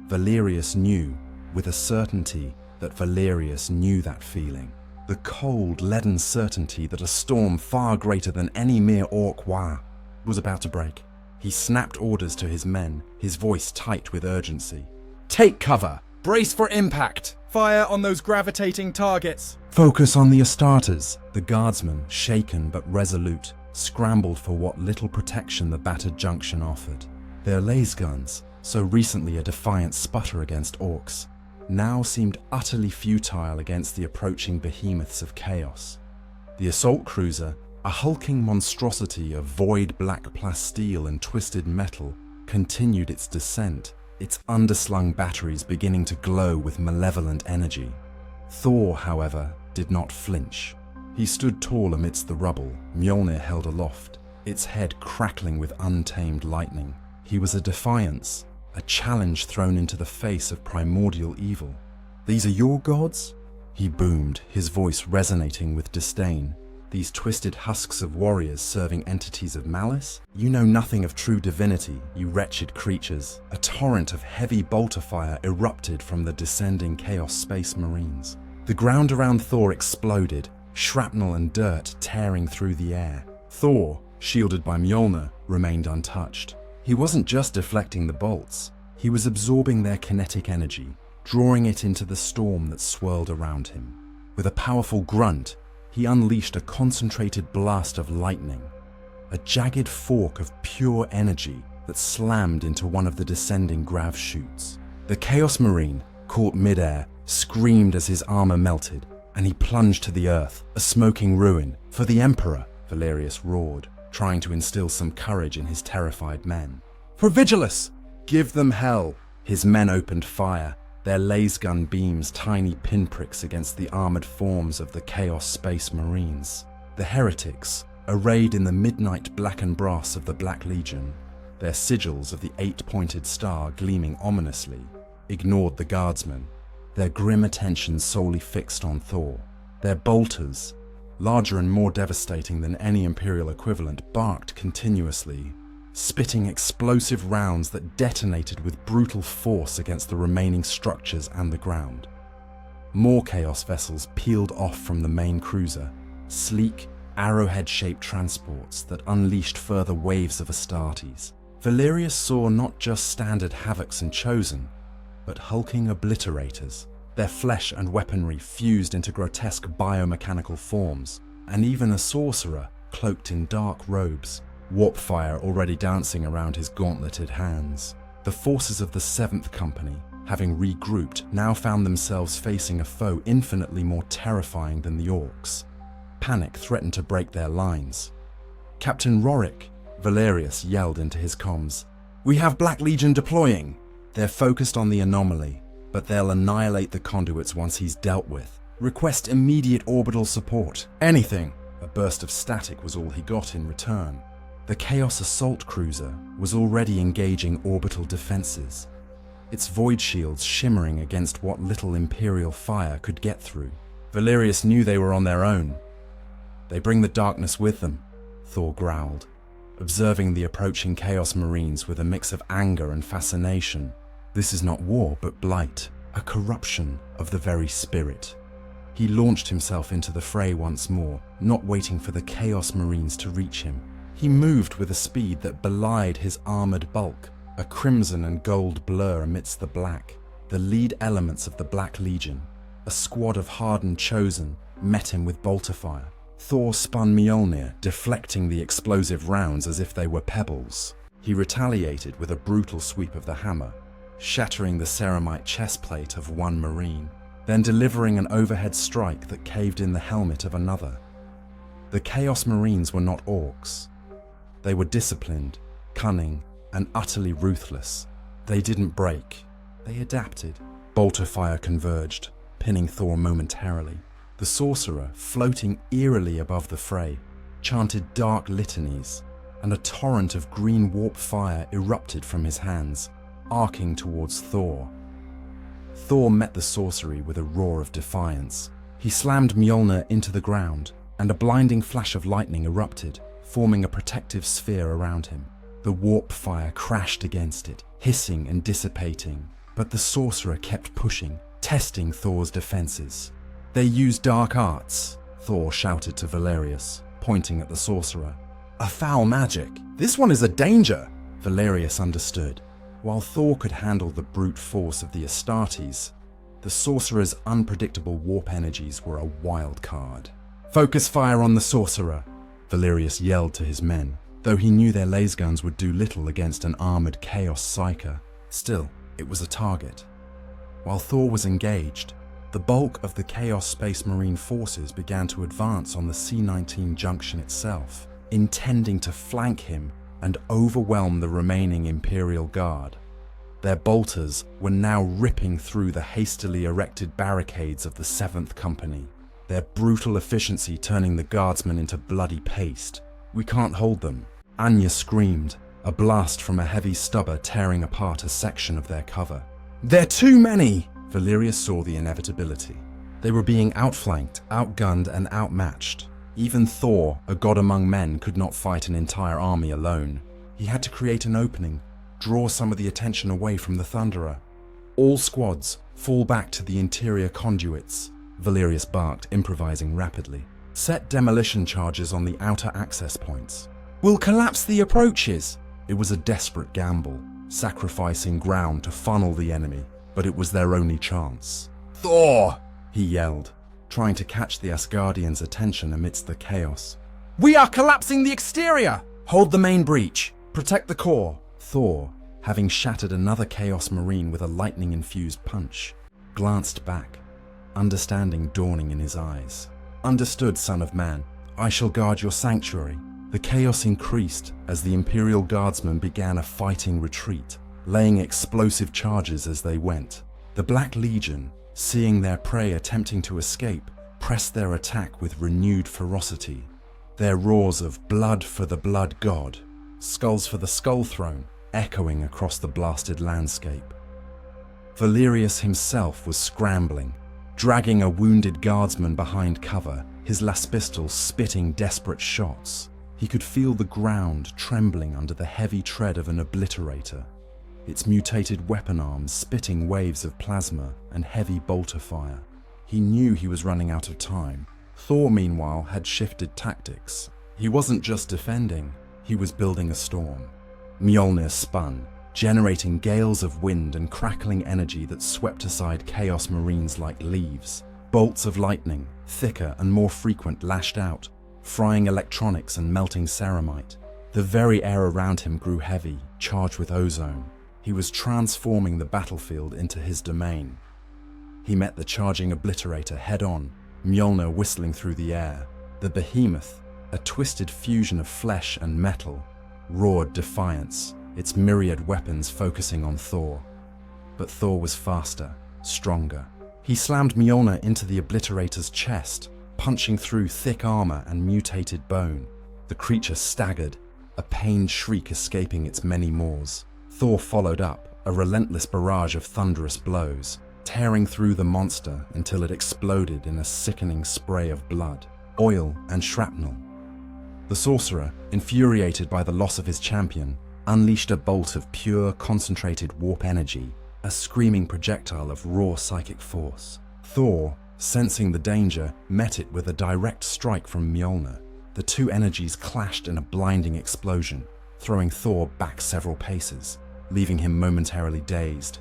S1: Valerius knew, with a certainty, that Valerius knew that feeling. The cold, leaden certainty that a storm far greater than any mere orc was about to break. He snapped orders to his men, his voice tight with urgency. "Take cover! Brace for impact!
S2: Fire on those gravitating targets!
S1: Focus on the Astartes!" The guardsmen, shaken but resolute, scrambled for what little protection the battered junction offered. Their laser guns, so recently a defiant sputter against orcs, now seemed utterly futile against the approaching behemoths of chaos. The assault cruiser, a hulking monstrosity of void black plasteel and twisted metal, continued its descent, its underslung batteries beginning to glow with malevolent energy. Thor, however, did not flinch. He stood tall amidst the rubble, Mjolnir held aloft, its head crackling with untamed lightning. He was a defiance, a challenge thrown into the face of primordial evil. "These are your gods?" he boomed, his voice resonating with disdain. "These twisted husks of warriors serving entities of malice? You know nothing of true divinity, you wretched creatures." A torrent of heavy bolter fire erupted from the descending Chaos Space Marines. The ground around Thor exploded, shrapnel and dirt tearing through the air. Thor, shielded by Mjolnir, remained untouched. He wasn't just deflecting the bolts, he was absorbing their kinetic energy, drawing it into the storm that swirled around him. With a powerful grunt, he unleashed a concentrated blast of lightning, a jagged fork of pure energy that slammed into one of the descending grav chutes. The Chaos Marine, caught midair, screamed as his armor melted, and he plunged to the earth, a smoking ruin. "For the Emperor," Valerius roared, trying to instill some courage in his terrified men. "For Vigilus! Give them hell!" His men opened fire, their laser gun beams tiny pinpricks against the armored forms of the Chaos Space Marines. The heretics, arrayed in the midnight black and brass of the Black Legion, their sigils of the 8-pointed star gleaming ominously, ignored the guardsmen, their grim attention solely fixed on Thor. Their bolters, larger and more devastating than any Imperial equivalent, barked continuously, spitting explosive rounds that detonated with brutal force against the remaining structures and the ground. More Chaos vessels peeled off from the main cruiser, sleek, arrowhead-shaped transports that unleashed further waves of Astartes. Valerius saw not just standard Havocs and Chosen, but hulking obliterators, their flesh and weaponry fused into grotesque biomechanical forms, and even a sorcerer cloaked in dark robes, warp fire already dancing around his gauntleted hands. The forces of the 7th Company, having regrouped, now found themselves facing a foe infinitely more terrifying than the orcs. Panic threatened to break their lines. "Captain Rorik," Valerius yelled into his comms, "we have Black Legion deploying. They're focused on the anomaly, but they'll annihilate the conduits once he's dealt with. Request immediate orbital support. Anything." A burst of static was all he got in return. The Chaos Assault Cruiser was already engaging orbital defenses, its void shields shimmering against what little Imperial fire could get through. Valerius knew they were on their own. "They bring the darkness with them," Thor growled, observing the approaching Chaos Marines with a mix of anger and fascination. This is not war, but blight, a corruption of the very spirit. He launched himself into the fray once more, not waiting for the Chaos Marines to reach him. He moved with a speed that belied his armored bulk, a crimson and gold blur amidst the black. The lead elements of the Black Legion, a squad of hardened Chosen, met him with bolter fire. Thor spun Mjolnir, deflecting the explosive rounds as if they were pebbles. He retaliated with a brutal sweep of the hammer, shattering the ceramite chestplate of one Marine, then delivering an overhead strike that caved in the helmet of another. The Chaos Marines were not orcs. They were disciplined, cunning, and utterly ruthless. They didn't break. They adapted. Bolter fire converged, pinning Thor momentarily. The sorcerer, floating eerily above the fray, chanted dark litanies, and a torrent of green warp fire erupted from his hands, arcing towards Thor. Thor met the sorcery with a roar of defiance. He slammed Mjolnir into the ground, and a blinding flash of lightning erupted, forming a protective sphere around him. The warp fire crashed against it, hissing and dissipating, but the sorcerer kept pushing, testing Thor's defenses. "They use dark arts," Thor shouted to Valerius, pointing at the sorcerer. "A foul magic. This one is a danger." Valerius understood. While Thor could handle the brute force of the Astartes, the sorcerer's unpredictable warp energies were a wild card. "Focus fire on the sorcerer," Valerius yelled to his men, though he knew their laser guns would do little against an armored Chaos Psyker. Still, it was a target. While Thor was engaged, the bulk of the Chaos Space Marine forces began to advance on the C-19 junction itself, intending to flank him and overwhelm the remaining Imperial Guard. Their bolters were now ripping through the hastily erected barricades of the 7th Company, their brutal efficiency turning the guardsmen into bloody paste. "We can't hold them," Anya screamed, a blast from a heavy stubber tearing apart a section of their cover. "They're too many!" Valerius saw the inevitability. They were being outflanked, outgunned, and outmatched. Even Thor, a god among men, could not fight an entire army alone. He had to create an opening, draw some of the attention away from the Thunderer. "All squads, fall back to the interior conduits," Valerius barked, improvising rapidly. "Set demolition charges on the outer access points. We'll collapse the approaches." It was a desperate gamble, sacrificing ground to funnel the enemy, but it was their only chance. "Thor!" he yelled, trying to catch the Asgardians' attention amidst the chaos. "We are collapsing the exterior! Hold the main breach! Protect the core!" Thor, having shattered another Chaos Marine with a lightning-infused punch, glanced back, understanding dawning in his eyes. "Understood, son of man. I shall guard your sanctuary." The chaos increased as the Imperial Guardsmen began a fighting retreat, laying explosive charges as they went. The Black Legion, seeing their prey attempting to escape, pressed their attack with renewed ferocity. Their roars of "blood for the blood god," "skulls for the skull throne," echoing across the blasted landscape. Valerius himself was scrambling, dragging a wounded guardsman behind cover, his laspistol spitting desperate shots. He could feel the ground trembling under the heavy tread of an obliterator, its mutated weapon arms spitting waves of plasma and heavy bolter fire. He knew he was running out of time. Thor, meanwhile, had shifted tactics. He wasn't just defending, he was building a storm. Mjolnir spun, generating gales of wind and crackling energy that swept aside Chaos Marines like leaves. Bolts of lightning, thicker and more frequent, lashed out, frying electronics and melting ceramite. The very air around him grew heavy, charged with ozone. He was transforming the battlefield into his domain. He met the charging obliterator head-on, Mjolnir whistling through the air. The behemoth, a twisted fusion of flesh and metal, roared defiance, its myriad weapons focusing on Thor. But Thor was faster, stronger. He slammed Mjolnir into the obliterator's chest, punching through thick armor and mutated bone. The creature staggered, a pained shriek escaping its many maws. Thor followed up, a relentless barrage of thunderous blows, tearing through the monster until it exploded in a sickening spray of blood, oil, and shrapnel. The sorcerer, infuriated by the loss of his champion, unleashed a bolt of pure, concentrated warp energy, a screaming projectile of raw psychic force. Thor, sensing the danger, met it with a direct strike from Mjolnir. The two energies clashed in a blinding explosion, throwing Thor back several paces, leaving him momentarily dazed.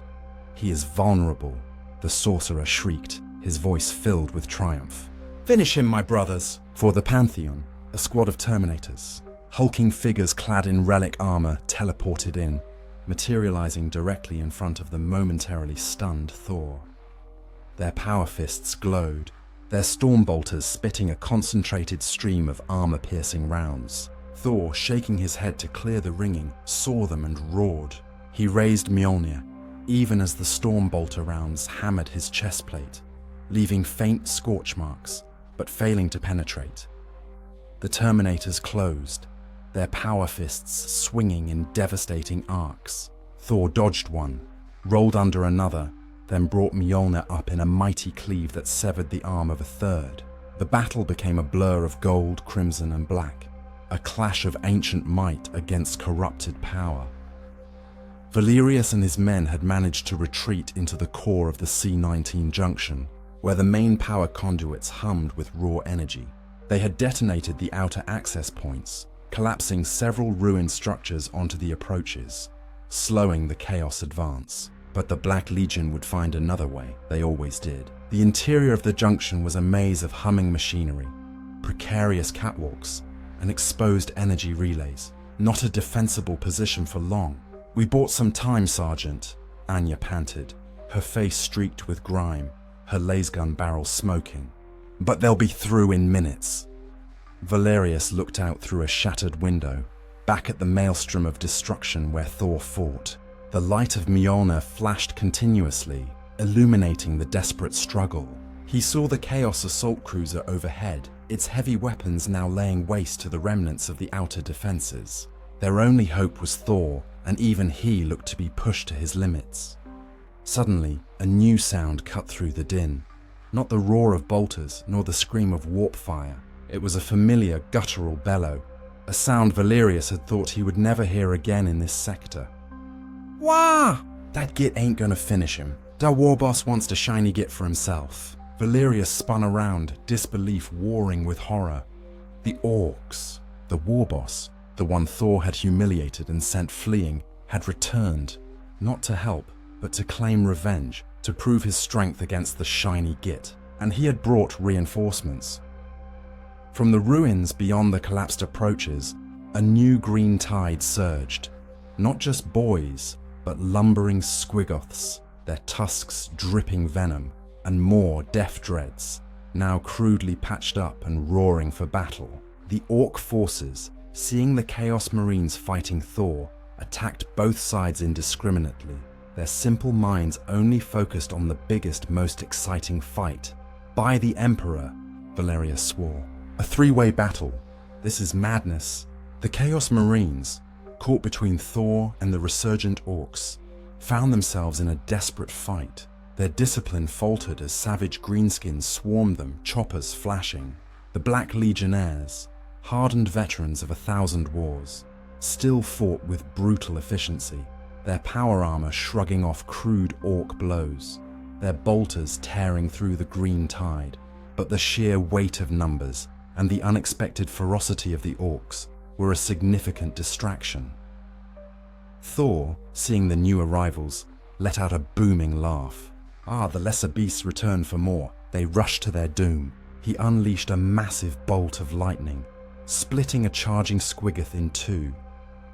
S1: "He is vulnerable," the sorcerer shrieked, his voice filled with triumph. "Finish him, my brothers!" For the Pantheon, a squad of Terminators, hulking figures clad in relic armor, teleported in, materializing directly in front of the momentarily stunned Thor. Their power fists glowed, their storm bolters spitting a concentrated stream of armor-piercing rounds. Thor, shaking his head to clear the ringing, saw them and roared. He raised Mjolnir, even as the storm bolter rounds hammered his chestplate, leaving faint scorch marks, but failing to penetrate. The Terminators closed, their power fists swinging in devastating arcs. Thor dodged one, rolled under another, then brought Mjolnir up in a mighty cleave that severed the arm of a third. The battle became a blur of gold, crimson, and black, a clash of ancient might against corrupted power. Valerius and his men had managed to retreat into the core of the C-19 junction, where the main power conduits hummed with raw energy. They had detonated the outer access points, collapsing several ruined structures onto the approaches, slowing the chaos advance. But the Black Legion would find another way, they always did. The interior of the junction was a maze of humming machinery, precarious catwalks, and exposed energy relays. Not a defensible position for long. "We bought some time, Sergeant," Anya panted, her face streaked with grime, her lasgun barrel smoking. "But they'll be through in minutes." Valerius looked out through a shattered window, back at the maelstrom of destruction where Thor fought. The light of Mjolnir flashed continuously, illuminating the desperate struggle. He saw the Chaos assault cruiser overhead, its heavy weapons now laying waste to the remnants of the outer defenses. Their only hope was Thor, and even he looked to be pushed to his limits. Suddenly, a new sound cut through the din. Not the roar of bolters, nor the scream of warp fire. It was a familiar, guttural bellow, a sound Valerius had thought he would never hear again in this sector. "Wah! That git ain't gonna finish him. Da war boss wants to shiny git for himself." Valerius spun around, disbelief warring with horror. The orcs, the war boss, the one Thor had humiliated and sent fleeing, had returned, not to help, but to claim revenge, to prove his strength against the shiny git. And he had brought reinforcements. From the ruins beyond the collapsed approaches, a new green tide surged. Not just boys, but lumbering squigoths, their tusks dripping venom, and more death dreads, now crudely patched up and roaring for battle. The orc forces, seeing the Chaos Marines fighting Thor, attacked both sides indiscriminately, their simple minds only focused on the biggest, most exciting fight. "By the Emperor," Valerius swore. "A three-way battle. This is madness." The Chaos Marines, caught between Thor and the resurgent orcs, found themselves in a desperate fight. Their discipline faltered as savage greenskins swarmed them, choppers flashing. The Black Legionnaires, hardened veterans of 1,000 wars, still fought with brutal efficiency, their power armor shrugging off crude orc blows, their bolters tearing through the green tide. But the sheer weight of numbers and the unexpected ferocity of the orcs were a significant distraction. Thor, seeing the new arrivals, let out a booming laugh. The lesser beasts returned for more. They rushed to their doom. He unleashed a massive bolt of lightning, splitting a charging squigoth in two,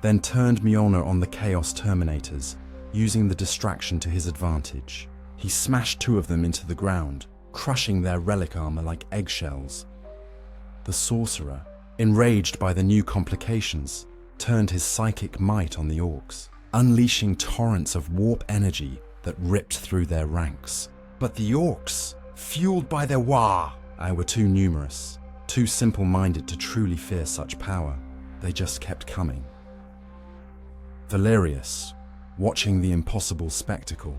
S1: then turned Mjolnir on the Chaos Terminators, using the distraction to his advantage. He smashed two of them into the ground, crushing their relic armor like eggshells. The sorcerer, enraged by the new complications, turned his psychic might on the orcs, unleashing torrents of warp energy that ripped through their ranks. But the orcs, fueled by their were too numerous, too simple-minded to truly fear such power. They just kept coming. Valerius, watching the impossible spectacle,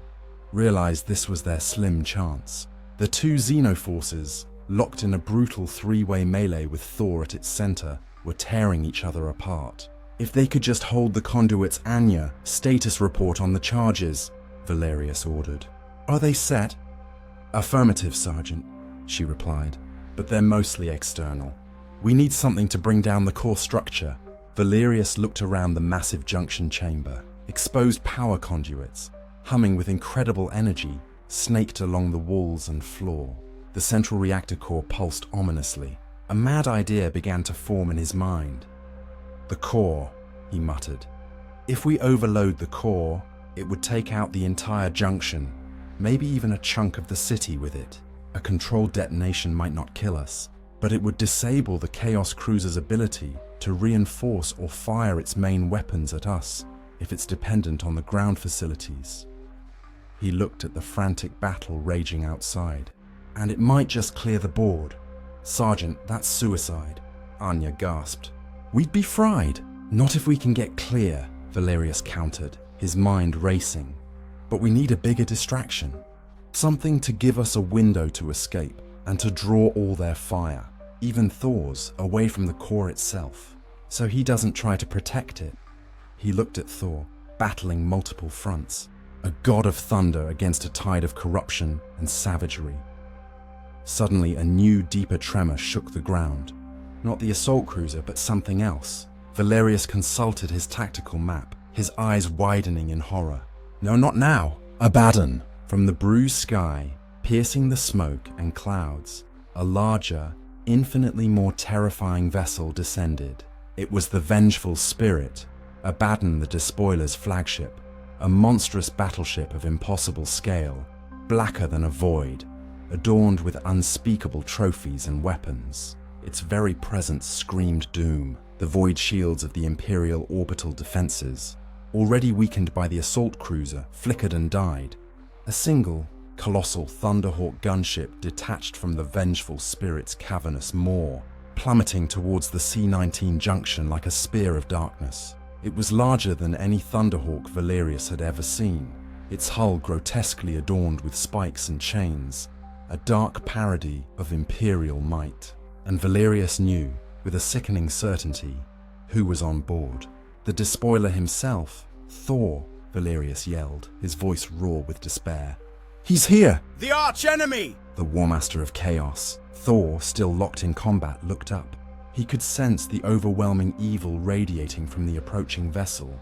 S1: realized this was their slim chance. The two Xenoforces, locked in a brutal three-way melee with Thor at its center, were tearing each other apart. If they could just hold the conduits. Anya, status report on the charges, Valerius ordered. "Are they set?" "Affirmative, Sergeant," she replied, "but they're mostly external. We need something to bring down the core structure." Valerius looked around the massive junction chamber. Exposed power conduits, humming with incredible energy, snaked along the walls and floor. The central reactor core pulsed ominously. A mad idea began to form in his mind. "The core," he muttered. "If we overload the core, it would take out the entire junction, maybe even a chunk of the city with it. A controlled detonation might not kill us, but it would disable the Chaos Cruiser's ability to reinforce or fire its main weapons at us if it's dependent on the ground facilities." He looked at the frantic battle raging outside. "And it might just clear the board." "Sergeant, that's suicide," Anya gasped. "We'd be fried." "Not if we can get clear," Valerius countered, his mind racing. "But we need a bigger distraction. Something to give us a window to escape." and to draw all their fire, even Thor's, away from the core itself. So he doesn't try to protect it. He looked at Thor, battling multiple fronts, a god of thunder against a tide of corruption and savagery. Suddenly, a new, deeper tremor shook the ground. Not the assault cruiser, but something else. Valerius consulted his tactical map, his eyes widening in horror. No, not now. Abaddon. From the bruised sky, piercing the smoke and clouds, a larger, infinitely more terrifying vessel descended. It was the vengeful spirit, Abaddon the Despoiler's flagship, a monstrous battleship of impossible scale, blacker than a void, adorned with unspeakable trophies and weapons. Its very presence screamed doom. The void shields of the Imperial orbital defenses, already weakened by the assault cruiser, flickered and died. A single, colossal Thunderhawk gunship detached from the vengeful spirit's cavernous maw, plummeting towards the C-19 junction like a spear of darkness. It was larger than any Thunderhawk Valerius had ever seen, its hull grotesquely adorned with spikes and chains, a dark parody of Imperial might. And Valerius knew, with a sickening certainty, who was on board. The Despoiler himself, Thor, Valerius yelled, his voice raw with despair. "He's here!"
S2: The arch-enemy!
S1: The Warmaster of Chaos, Thor, still locked in combat, looked up. He could sense the overwhelming evil radiating from the approaching vessel,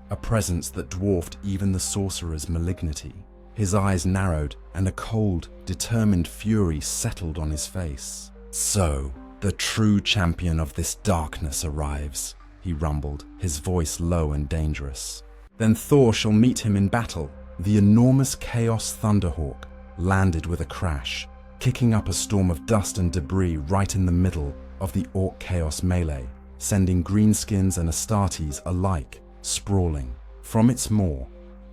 S1: a presence that dwarfed even the sorcerer's malignity. His eyes narrowed, and a cold, determined fury settled on his face. "So, the true champion of this darkness arrives," he rumbled, his voice low and dangerous. "Then Thor shall meet him in battle." The enormous Chaos Thunderhawk landed with a crash, kicking up a storm of dust and debris right in the middle of the Orc Chaos melee, sending greenskins and Astartes alike sprawling. From its maw,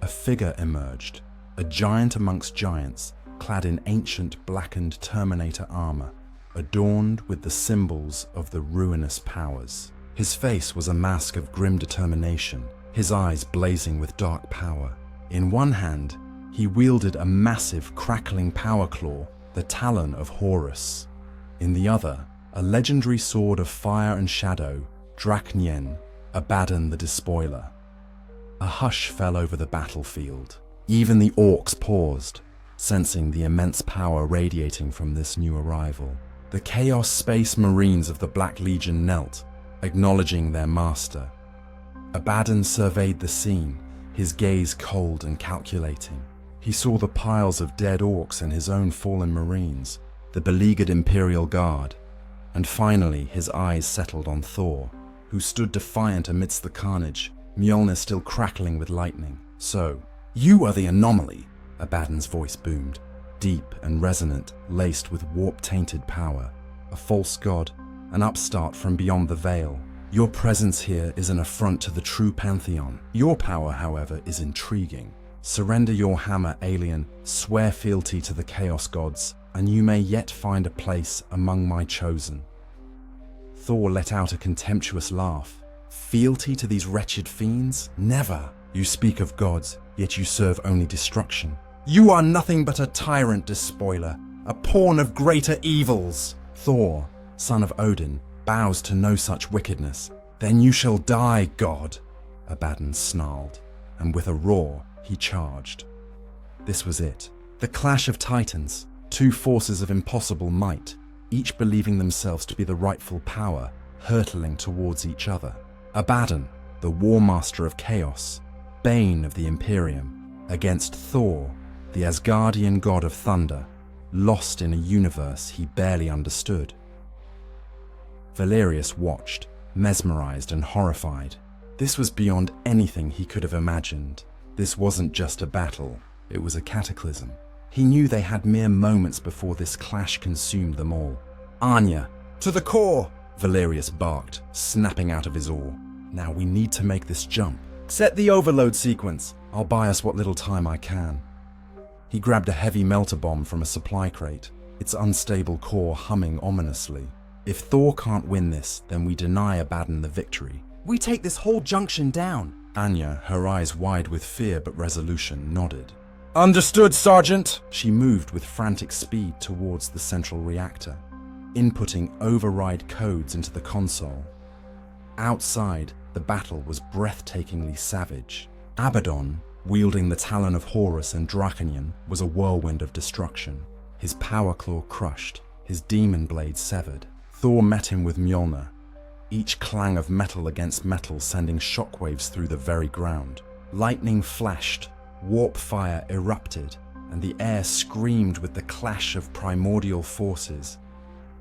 S1: a figure emerged, a giant amongst giants, clad in ancient blackened Terminator armor, adorned with the symbols of the ruinous powers. His face was a mask of grim determination, his eyes blazing with dark power. In one hand, he wielded a massive crackling power claw, the Talon of Horus. In the other, a legendary sword of fire and shadow, Draknien, Abaddon the Despoiler. A hush fell over the battlefield. Even the orcs paused, sensing the immense power radiating from this new arrival. The Chaos Space Marines of the Black Legion knelt, acknowledging their master. Abaddon surveyed the scene, his gaze cold and calculating. He saw the piles of dead orcs and his own fallen Marines, the beleaguered Imperial Guard, and finally his eyes settled on Thor, who stood defiant amidst the carnage, Mjolnir still crackling with lightning. "So, you are the anomaly," Abaddon's voice boomed, deep and resonant, laced with warp-tainted power. "A false god, an upstart from beyond the veil. Your presence here is an affront to the true pantheon. Your power, however, is intriguing. Surrender your hammer, alien, swear fealty to the Chaos Gods, and you may yet find a place among my chosen." Thor let out a contemptuous laugh. "Fealty to these wretched fiends? Never! You speak of gods, yet you serve only destruction. You are nothing but a tyrant, Despoiler, a pawn of greater evils." Thor, son of Odin, bows to no such wickedness. "Then you shall die, god," Abaddon snarled, and with a roar, he charged. This was it. The clash of titans, two forces of impossible might, each believing themselves to be the rightful power, hurtling towards each other. Abaddon, the War Master of Chaos, bane of the Imperium, against Thor, the Asgardian god of thunder, lost in a universe he barely understood. Valerius watched, mesmerized and horrified. This was beyond anything he could have imagined. This wasn't just a battle, it was a cataclysm. He knew they had mere moments before this clash consumed them all. "Anya, to the core!" Valerius barked, snapping out of his oar. "Now we need to make this jump. Set the overload sequence. I'll buy us what little time I can." He grabbed a heavy melter bomb from a supply crate, its unstable core humming ominously. "If Thor can't win this, then we deny Abaddon the victory. We take this whole junction down." Anya, her eyes wide with fear but resolution, nodded.
S2: Understood, Sergeant.
S1: She moved with frantic speed towards the central reactor, inputting override codes into the console. Outside, the battle was breathtakingly savage. Abaddon, wielding the Talon of Horus and Draconian, was a whirlwind of destruction. His power claw crushed, his demon blade severed. Thor met him with Mjolnir, each clang of metal against metal sending shockwaves through the very ground. Lightning flashed, warp fire erupted, and the air screamed with the clash of primordial forces.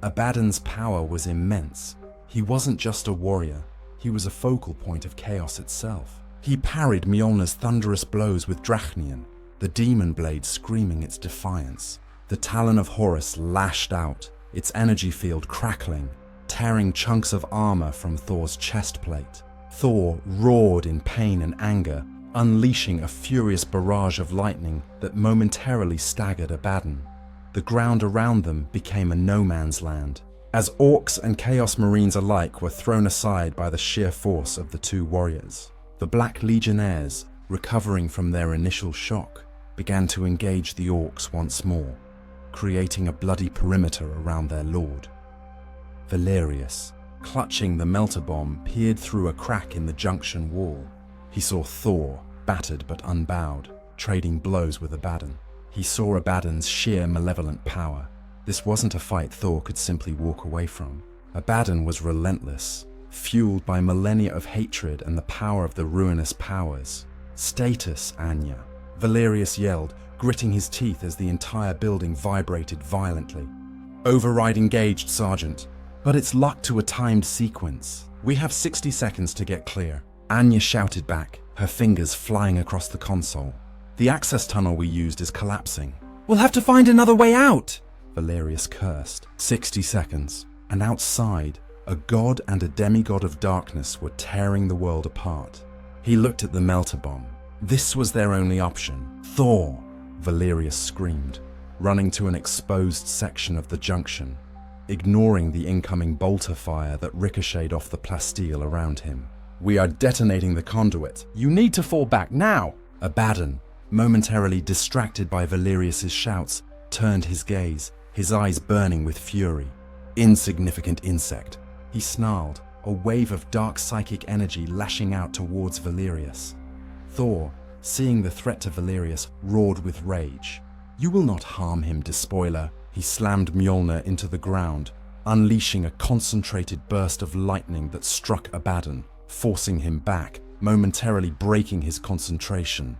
S1: Abaddon's power was immense. He wasn't just a warrior, he was a focal point of chaos itself. He parried Mjolnir's thunderous blows with Draconian, the demon blade screaming its defiance. The Talon of Horus lashed out, its energy field crackling, tearing chunks of armor from Thor's chest plate. Thor roared in pain and anger, unleashing a furious barrage of lightning that momentarily staggered Abaddon. The ground around them became a no-man's land, as orcs and Chaos Marines alike were thrown aside by the sheer force of the two warriors. The Black Legionnaires, recovering from their initial shock, began to engage the orcs once more, creating a bloody perimeter around their lord. Valerius, clutching the melter bomb, peered through a crack in the junction wall. He saw Thor, battered but unbowed, trading blows with Abaddon. He saw Abaddon's sheer malevolent power. This wasn't a fight Thor could simply walk away from. Abaddon was relentless, fueled by millennia of hatred and the power of the ruinous powers. Status, Anya, Valerius yelled, gritting his teeth as the entire building vibrated violently. Override engaged, Sergeant. But it's locked to a timed sequence. We have 60 seconds to get clear. Anya shouted back, her fingers flying across the console. The access tunnel we used is collapsing.
S2: We'll have to find another way out,
S1: Valerius cursed. 60 seconds. And outside, a god and a demigod of darkness were tearing the world apart. He looked at the melter bomb. This was their only option. Thor, Valerius screamed, running to an exposed section of the junction, ignoring the incoming bolter fire that ricocheted off the plasteel around him. We are detonating the conduit.
S2: You need to fall back now.
S1: Abaddon, momentarily distracted by Valerius's shouts, turned his gaze, his eyes burning with fury. Insignificant insect, he snarled, a wave of dark psychic energy lashing out towards Valerius. Thor, seeing the threat to Valerius, roared with rage. You will not harm him, despoiler. He slammed Mjolnir into the ground, unleashing a concentrated burst of lightning that struck Abaddon, forcing him back, momentarily breaking his concentration.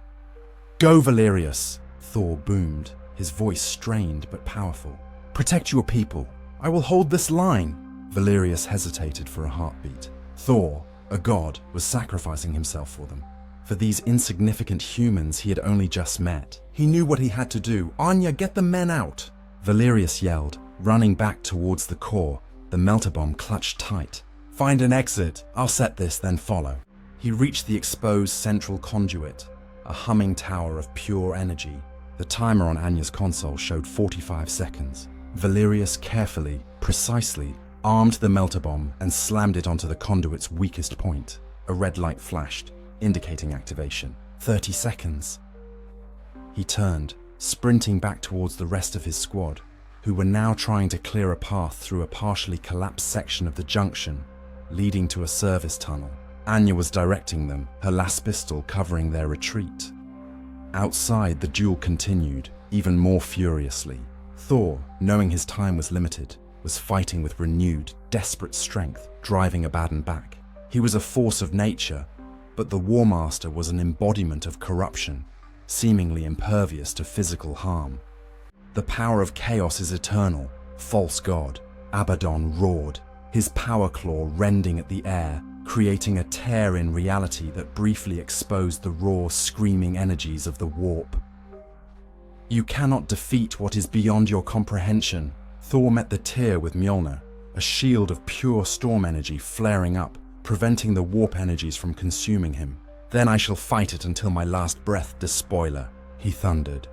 S1: Go, Valerius! Thor boomed, his voice strained but powerful. Protect your people. I will hold this line. Valerius hesitated for a heartbeat. Thor, a god, was sacrificing himself for them. For these insignificant humans he had only just met. He knew what he had to do. Anya, get the men out! Valerius yelled, running back towards the core, the melter bomb clutched tight. Find an exit. I'll set this, then follow. He reached the exposed central conduit, a humming tower of pure energy. The timer on Anya's console showed 45 seconds. Valerius carefully, precisely, armed the melter bomb and slammed it onto the conduit's weakest point. A red light flashed, indicating activation. 30 seconds. He turned, sprinting back towards the rest of his squad, who were now trying to clear a path through a partially collapsed section of the junction, leading to a service tunnel. Anya was directing them, her last pistol covering their retreat. Outside, the duel continued, even more furiously. Thor, knowing his time was limited, was fighting with renewed, desperate strength, driving Abaddon back. He was a force of nature, but the War Master was an embodiment of corruption, seemingly impervious to physical harm. The power of chaos is eternal, false god. Abaddon roared, his power claw rending at the air, creating a tear in reality that briefly exposed the raw, screaming energies of the warp. You cannot defeat what is beyond your comprehension. Thor met the tear with Mjolnir, a shield of pure storm energy flaring up, preventing the warp energies from consuming him. Then I shall fight it until my last breath, despoiler, he thundered.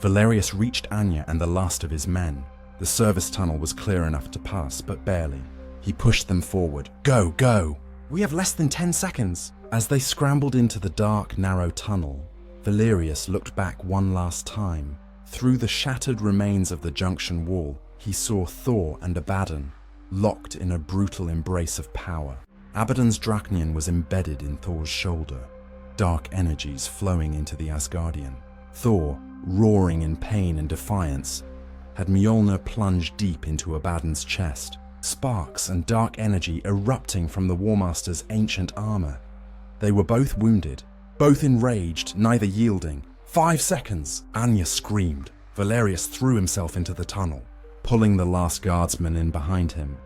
S1: Valerius reached Anya and the last of his men. The service tunnel was clear enough to pass, but barely. He pushed them forward. Go, go! We have less than 10 seconds. As they scrambled into the dark, narrow tunnel, Valerius looked back one last time. Through the shattered remains of the junction wall, he saw Thor and Abaddon, locked in a brutal embrace of power. Abaddon's Drachnian was embedded in Thor's shoulder, dark energies flowing into the Asgardian. Thor, roaring in pain and defiance, had Mjolnir plunged deep into Abaddon's chest, sparks and dark energy erupting from the War Master's ancient armor. They were both wounded, both enraged, neither yielding. 5 seconds! Anya screamed. Valerius threw himself into the tunnel, pulling the last guardsman in behind him.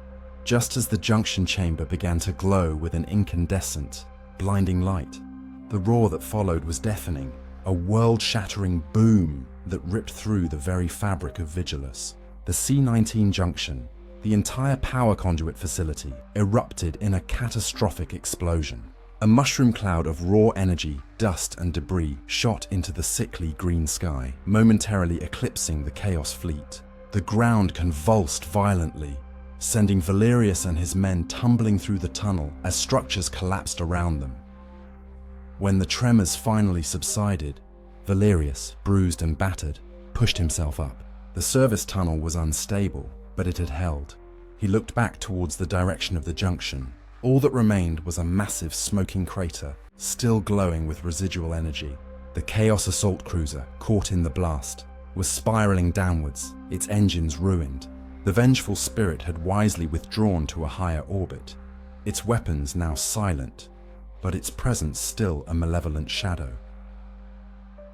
S1: Just as the junction chamber began to glow with an incandescent, blinding light, the roar that followed was deafening, a world-shattering boom that ripped through the very fabric of Vigilus. The C-19 junction, the entire power conduit facility, erupted in a catastrophic explosion. A mushroom cloud of raw energy, dust and debris shot into the sickly green sky, momentarily eclipsing the Chaos fleet. The ground convulsed violently, sending Valerius and his men tumbling through the tunnel as structures collapsed around them. When the tremors finally subsided, Valerius, bruised and battered, pushed himself up. The service tunnel was unstable, but it had held. He looked back towards the direction of the junction. All that remained was a massive smoking crater, still glowing with residual energy. The Chaos assault cruiser, caught in the blast, was spiraling downwards, its engines ruined. The vengeful spirit had wisely withdrawn to a higher orbit, its weapons now silent, but its presence still a malevolent shadow.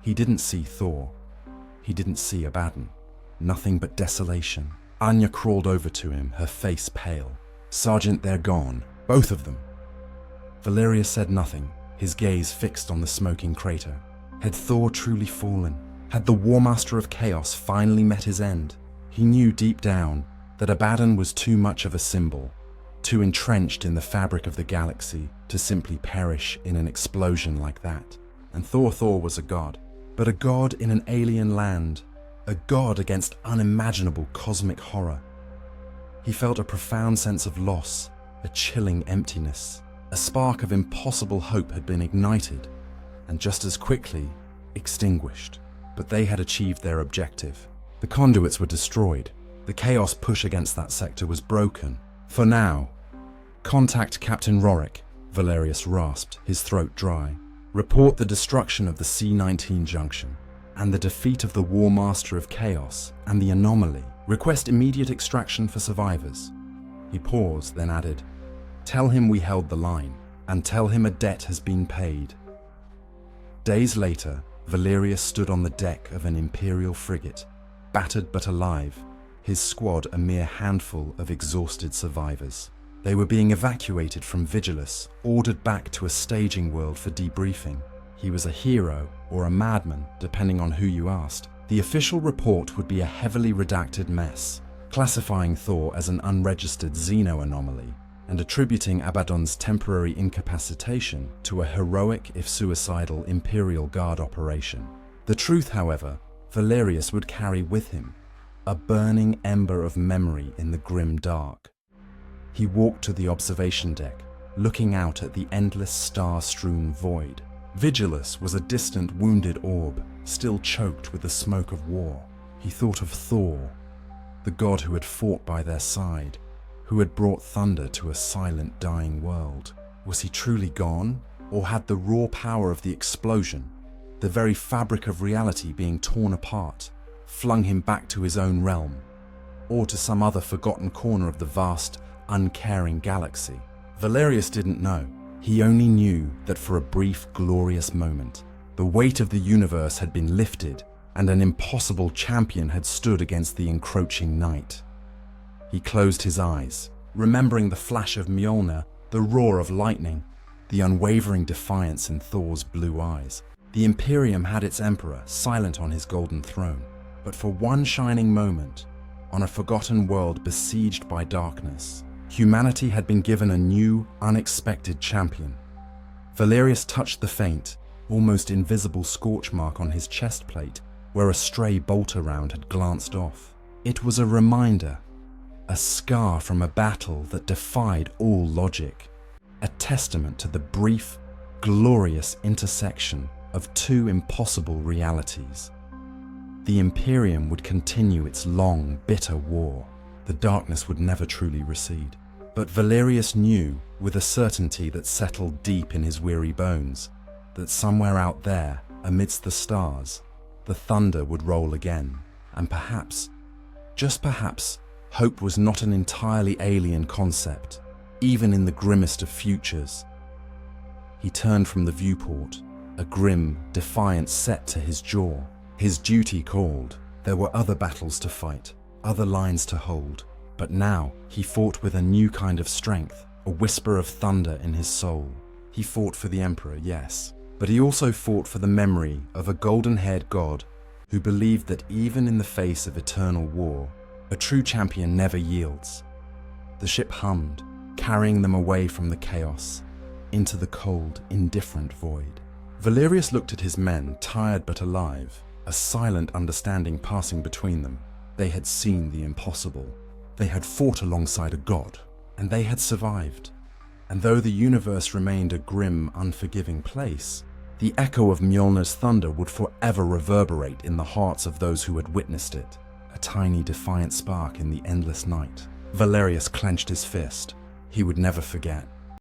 S1: He didn't see Thor. He didn't see Abaddon. Nothing but desolation. Anya crawled over to him, her face pale. "Sergeant, they're gone. Both of them." Valerius said nothing, his gaze fixed on the smoking crater. Had Thor truly fallen? Had the War Master of Chaos finally met his end? He knew deep down that Abaddon was too much of a symbol, too entrenched in the fabric of the galaxy to simply perish in an explosion like that. And Thor was a god, but a god in an alien land, a god against unimaginable cosmic horror. He felt a profound sense of loss, a chilling emptiness. A spark of impossible hope had been ignited, and just as quickly extinguished. But they had achieved their objective. The conduits were destroyed. The Chaos push against that sector was broken. For now. "Contact Captain Rorick," Valerius rasped, his throat dry. "Report the destruction of the C-19 junction, and the defeat of the War Master of Chaos and the anomaly. Request immediate extraction for survivors." He paused, then added, "Tell him we held the line, and tell him a debt has been paid." Days later, Valerius stood on the deck of an Imperial frigate, battered but alive, his squad a mere handful of exhausted survivors. They were being evacuated from Vigilus, ordered back to a staging world for debriefing. He was a hero or a madman, depending on who you asked. The official report would be a heavily redacted mess, classifying Thor as an unregistered Xeno anomaly and attributing Abaddon's temporary incapacitation to a heroic, if suicidal, Imperial Guard operation. The truth, however, Valerius would carry with him, a burning ember of memory in the grim dark. He walked to the observation deck, looking out at the endless star-strewn void. Vigilus was a distant, wounded orb, still choked with the smoke of war. He thought of Thor, the god who had fought by their side, who had brought thunder to a silent, dying world. Was he truly gone, or had the raw power of the explosion, the very fabric of reality being torn apart, flung him back to his own realm, or to some other forgotten corner of the vast, uncaring galaxy? Valerius didn't know. He only knew that for a brief, glorious moment, the weight of the universe had been lifted and an impossible champion had stood against the encroaching night. He closed his eyes, remembering the flash of Mjolnir, the roar of lightning, the unwavering defiance in Thor's blue eyes. The Imperium had its emperor silent on his golden throne, but for one shining moment, on a forgotten world besieged by darkness, humanity had been given a new, unexpected champion. Valerius touched the faint, almost invisible scorch mark on his chest plate where a stray bolter round had glanced off. It was a reminder, a scar from a battle that defied all logic, a testament to the brief, glorious intersection of two impossible realities. The Imperium would continue its long, bitter war. The darkness would never truly recede. But Valerius knew, with a certainty that settled deep in his weary bones, that somewhere out there, amidst the stars, the thunder would roll again. And perhaps, just perhaps, hope was not an entirely alien concept, even in the grimmest of futures. He turned from the viewport, a grim, defiance set to his jaw. His duty called. There were other battles to fight, other lines to hold. But now he fought with a new kind of strength, a whisper of thunder in his soul. He fought for the Emperor, yes, but he also fought for the memory of a golden-haired god who believed that even in the face of eternal war, a true champion never yields. The ship hummed, carrying them away from the chaos, into the cold, indifferent void. Valerius looked at his men, tired but alive, a silent understanding passing between them. They had seen the impossible. They had fought alongside a god, and they had survived. And though the universe remained a grim, unforgiving place, the echo of Mjolnir's thunder would forever reverberate in the hearts of those who had witnessed it, a tiny defiant spark in the endless night. Valerius clenched his fist. He would never forget.